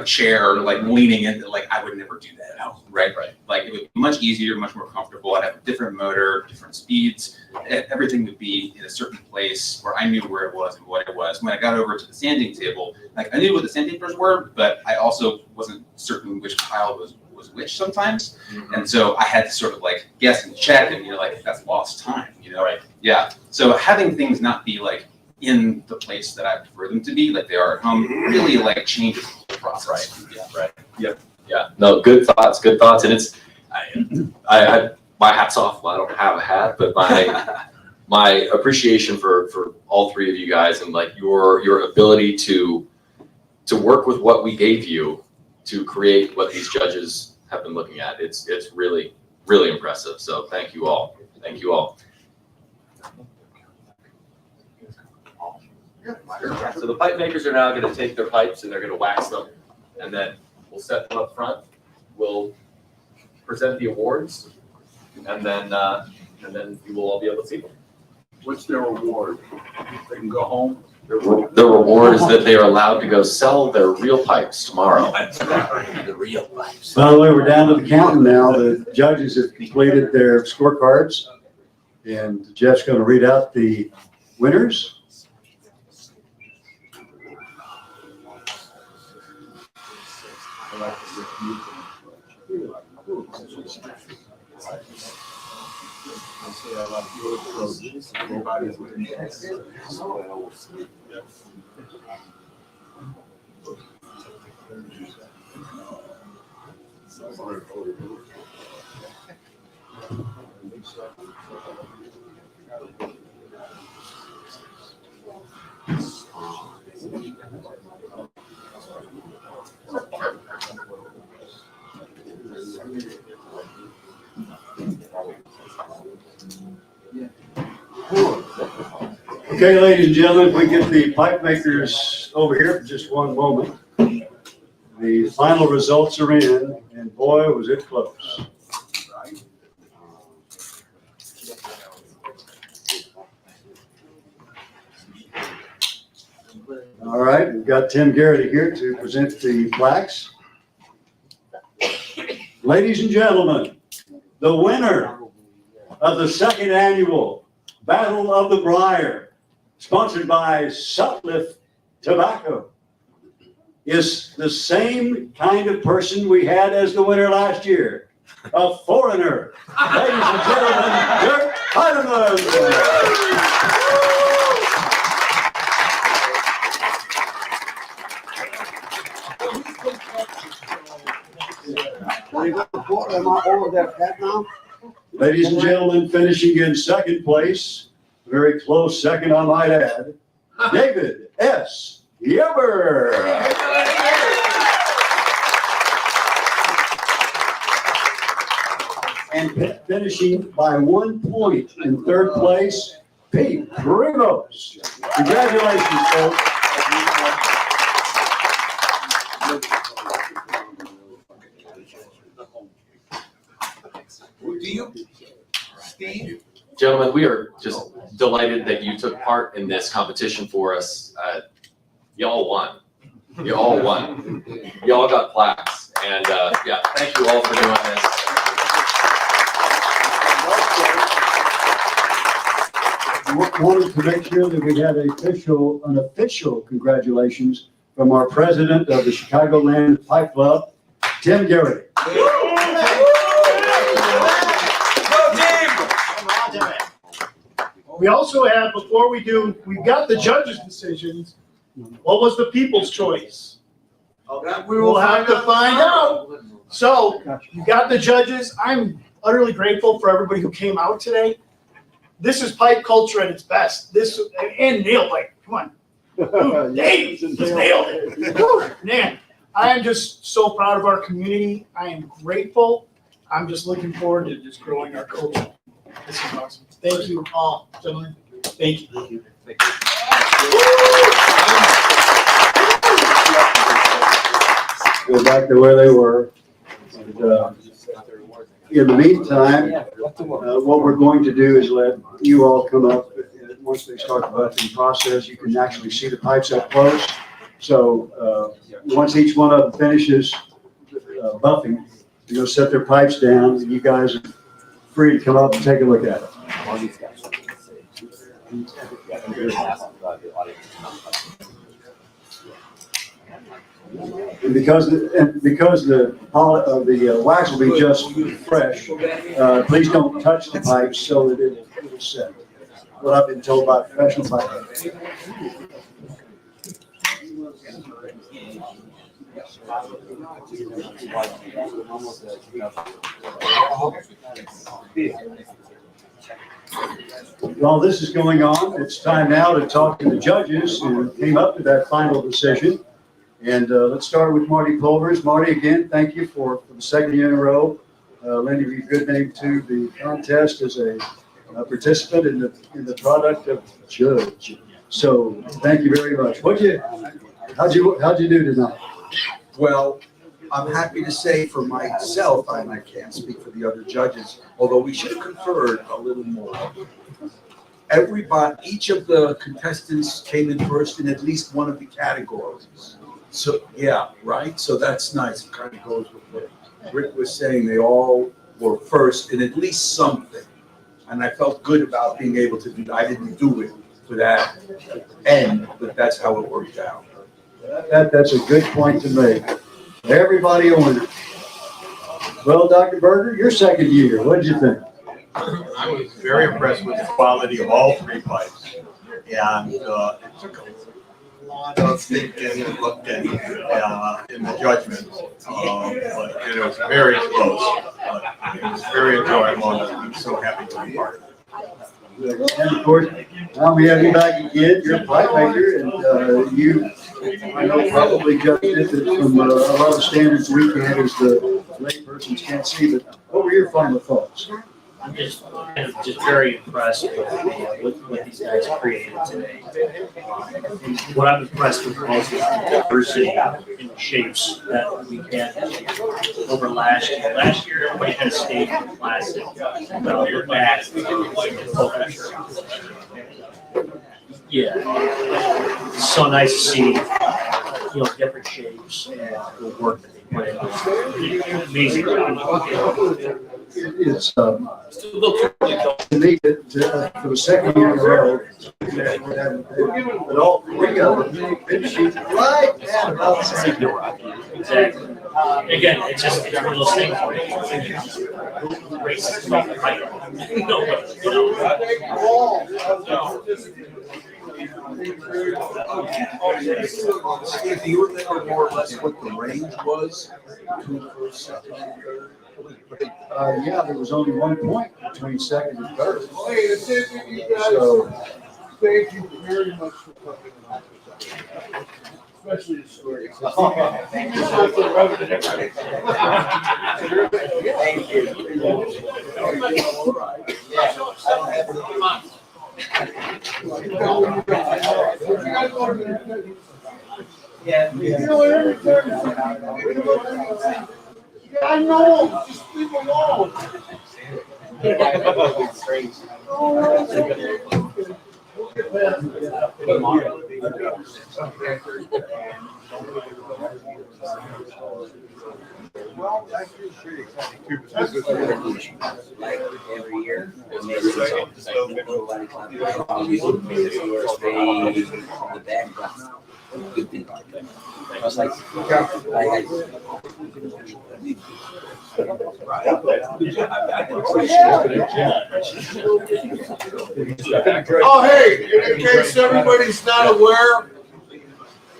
chair, leaning into, I would never do that at home, right? Like it would be much easier, much more comfortable. I'd have a different motor, different speeds. Everything would be in a certain place where I knew where it was and what it was. When I got over to the sanding table, I knew what the sandpapers were, but I also wasn't certain which pile was which sometimes. And so I had to sort of guess and check, and that's lost time, Right. Yeah. So having things not be in the place that I prefer them to be, like they are at home, really changes the whole process. Right. Yeah. Right. Yep. Yeah. No. Good thoughts. Good thoughts. And it's, I my hat's off. Well, I don't have a hat, but my appreciation for all three of you guys and your ability to work with what we gave you to create what these judges have been looking at. It's really, really impressive. So thank you all. Thank you all. So the pipe makers are now going to take their pipes and they're going to wax them, and then we'll set them up front. We'll present the awards, and then you will all be able to see them. What's their reward? They can go home. The reward is that they are allowed to go sell their real pipes tomorrow. The real pipes. By the way, we're down to the counting now. The judges have completed their scorecards, and Jeff's going to read out the winners. Okay, ladies and gentlemen, if we get the pipe makers over here for just one moment. The final results are in, and boy, was it close. All right, we've got Tim Garrity here to present the plaques. Ladies and gentlemen, the winner of the second annual Battle of the Briar, sponsored by Sutliff Tobacco, is the same kind of person we had as the winner last year, a foreigner. Ladies and gentlemen, Dirk Heidemann. Ladies and gentlemen, finishing in second place, a very close second, I might add, David S. Yeber. And finishing by 1 point in third place, Pete Primos. Congratulations, folks. Do you, Steve? Gentlemen, we are just delighted that you took part in this competition for us. Y'all won. You all won. You all got plaques. And yeah, thank you all for doing this. Wanted to make sure that we had an official congratulations from our president of the Chicagoland Pipe Club, Tim Garrity. We also have, before we do, we've got the judges' decisions. What was the people's choice? We will have to find out. So you got the judges. I'm utterly grateful for everybody who came out today. This is pipe culture at its best. This and nail bite. Come on. Ooh, Dave just nailed it. Whew, man, I am just so proud of our community. I am grateful. I'm just looking forward to just growing our culture. This is awesome. Thank you all, gentlemen. Thank you. Go back to where they were. And, in the meantime, what we're going to do is let you all come up. Once they start the buffing process, you can actually see the pipes up close. So once each one of them finishes buffing, you know, set their pipes down, and you guys are free to come up and take a look at it. And because the wax will be just fresh, please don't touch the pipes so that it'll set. What I've been told by professional pipe makers. While this is going on, it's time now to talk to the judges who came up to that final decision. And let's start with Marty Pulvers. Marty, again, thank you for the second year in a row, lending your good name to the contest as a participant in the product of judge. So thank you very much. How'd you do tonight? Well, I'm happy to say for myself, and I can't speak for the other judges, although we should have conferred a little more. Each of the contestants came in first in at least one of the categories. So, yeah, right? So that's nice. It kind of goes with what Rick was saying. They all were first in at least something. And I felt good about being able to do that. I didn't do it for that end, but that's how it worked out. That's a good point to make. Everybody a winner. Well, Dr. Berger, your second year, what did you think? I was very impressed with the quality of all three pipes. And it took lot of thinking and looked at in the judgment, but it was very close. It was very enjoyable, and I'm so happy to be part of it. And of course, now we have you back again. You're a pipe maker, and you, I know, probably judged it from a lot of standards we can as the laypersons can't see. But what were your final thoughts? I'm just very impressed with what these guys created today. What I'm impressed with most is the diversity in the shapes that we had over last year. Last year, everybody kind of stayed in the classic. Look back. Yeah, it's so nice to see, different shapes and the work that they put in. Amazing job. It's to me, for the second year in a row, but all three of them, finishing right at about the same. Exactly. Again, it's one of those things where races about the fight. Do you remember more or less what the range was? Yeah, there was only 1 point between second and third. Hey, that's it, you guys. So, Thank you very much for coming. Especially the story. Thank you. Yeah. I know, just leave alone. Well, that's pretty exciting too. Like every year, the background. Good thing. I was like, Oh, hey, in case everybody's not aware,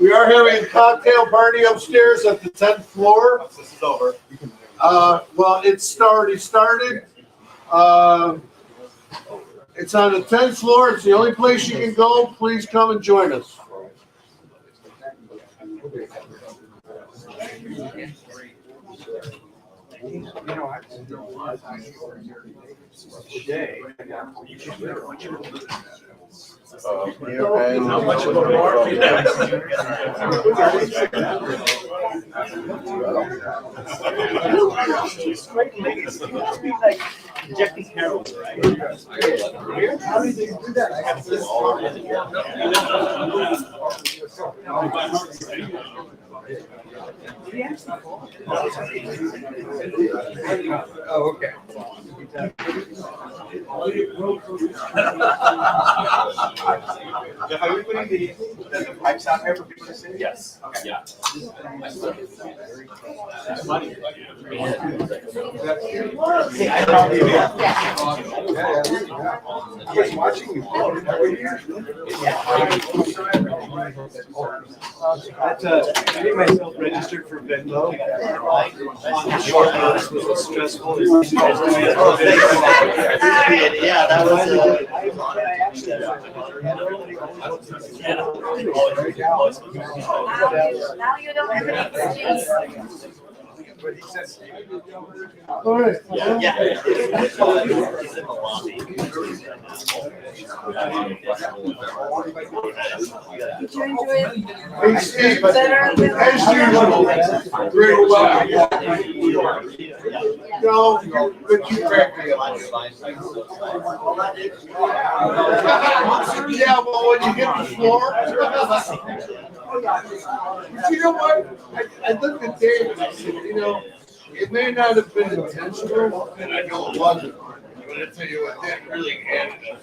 we are having a cocktail party upstairs at the 10th floor. This is over. Well, it's already started. It's on the 10th floor. It's the only place you can go. Please come and join us. How much of a market? Like injecting heroin, right? How did you do that? Oh, okay. Are we putting the pipes out here for people to see? Yes. Okay. Yeah. Just watching you. Getting myself registered for Venmo on short notice was stressful. Yeah, that was. Now you don't ever need to change. All right. Did you enjoy it? Hey, Steve. Better with- As usual, great welcome. No, but you cracked me up. Yeah, well, when you hit the floor. But you know what? I looked at Dave and I said, it may not have been intentional, and I know it wasn't. But I tell you what, that really added up.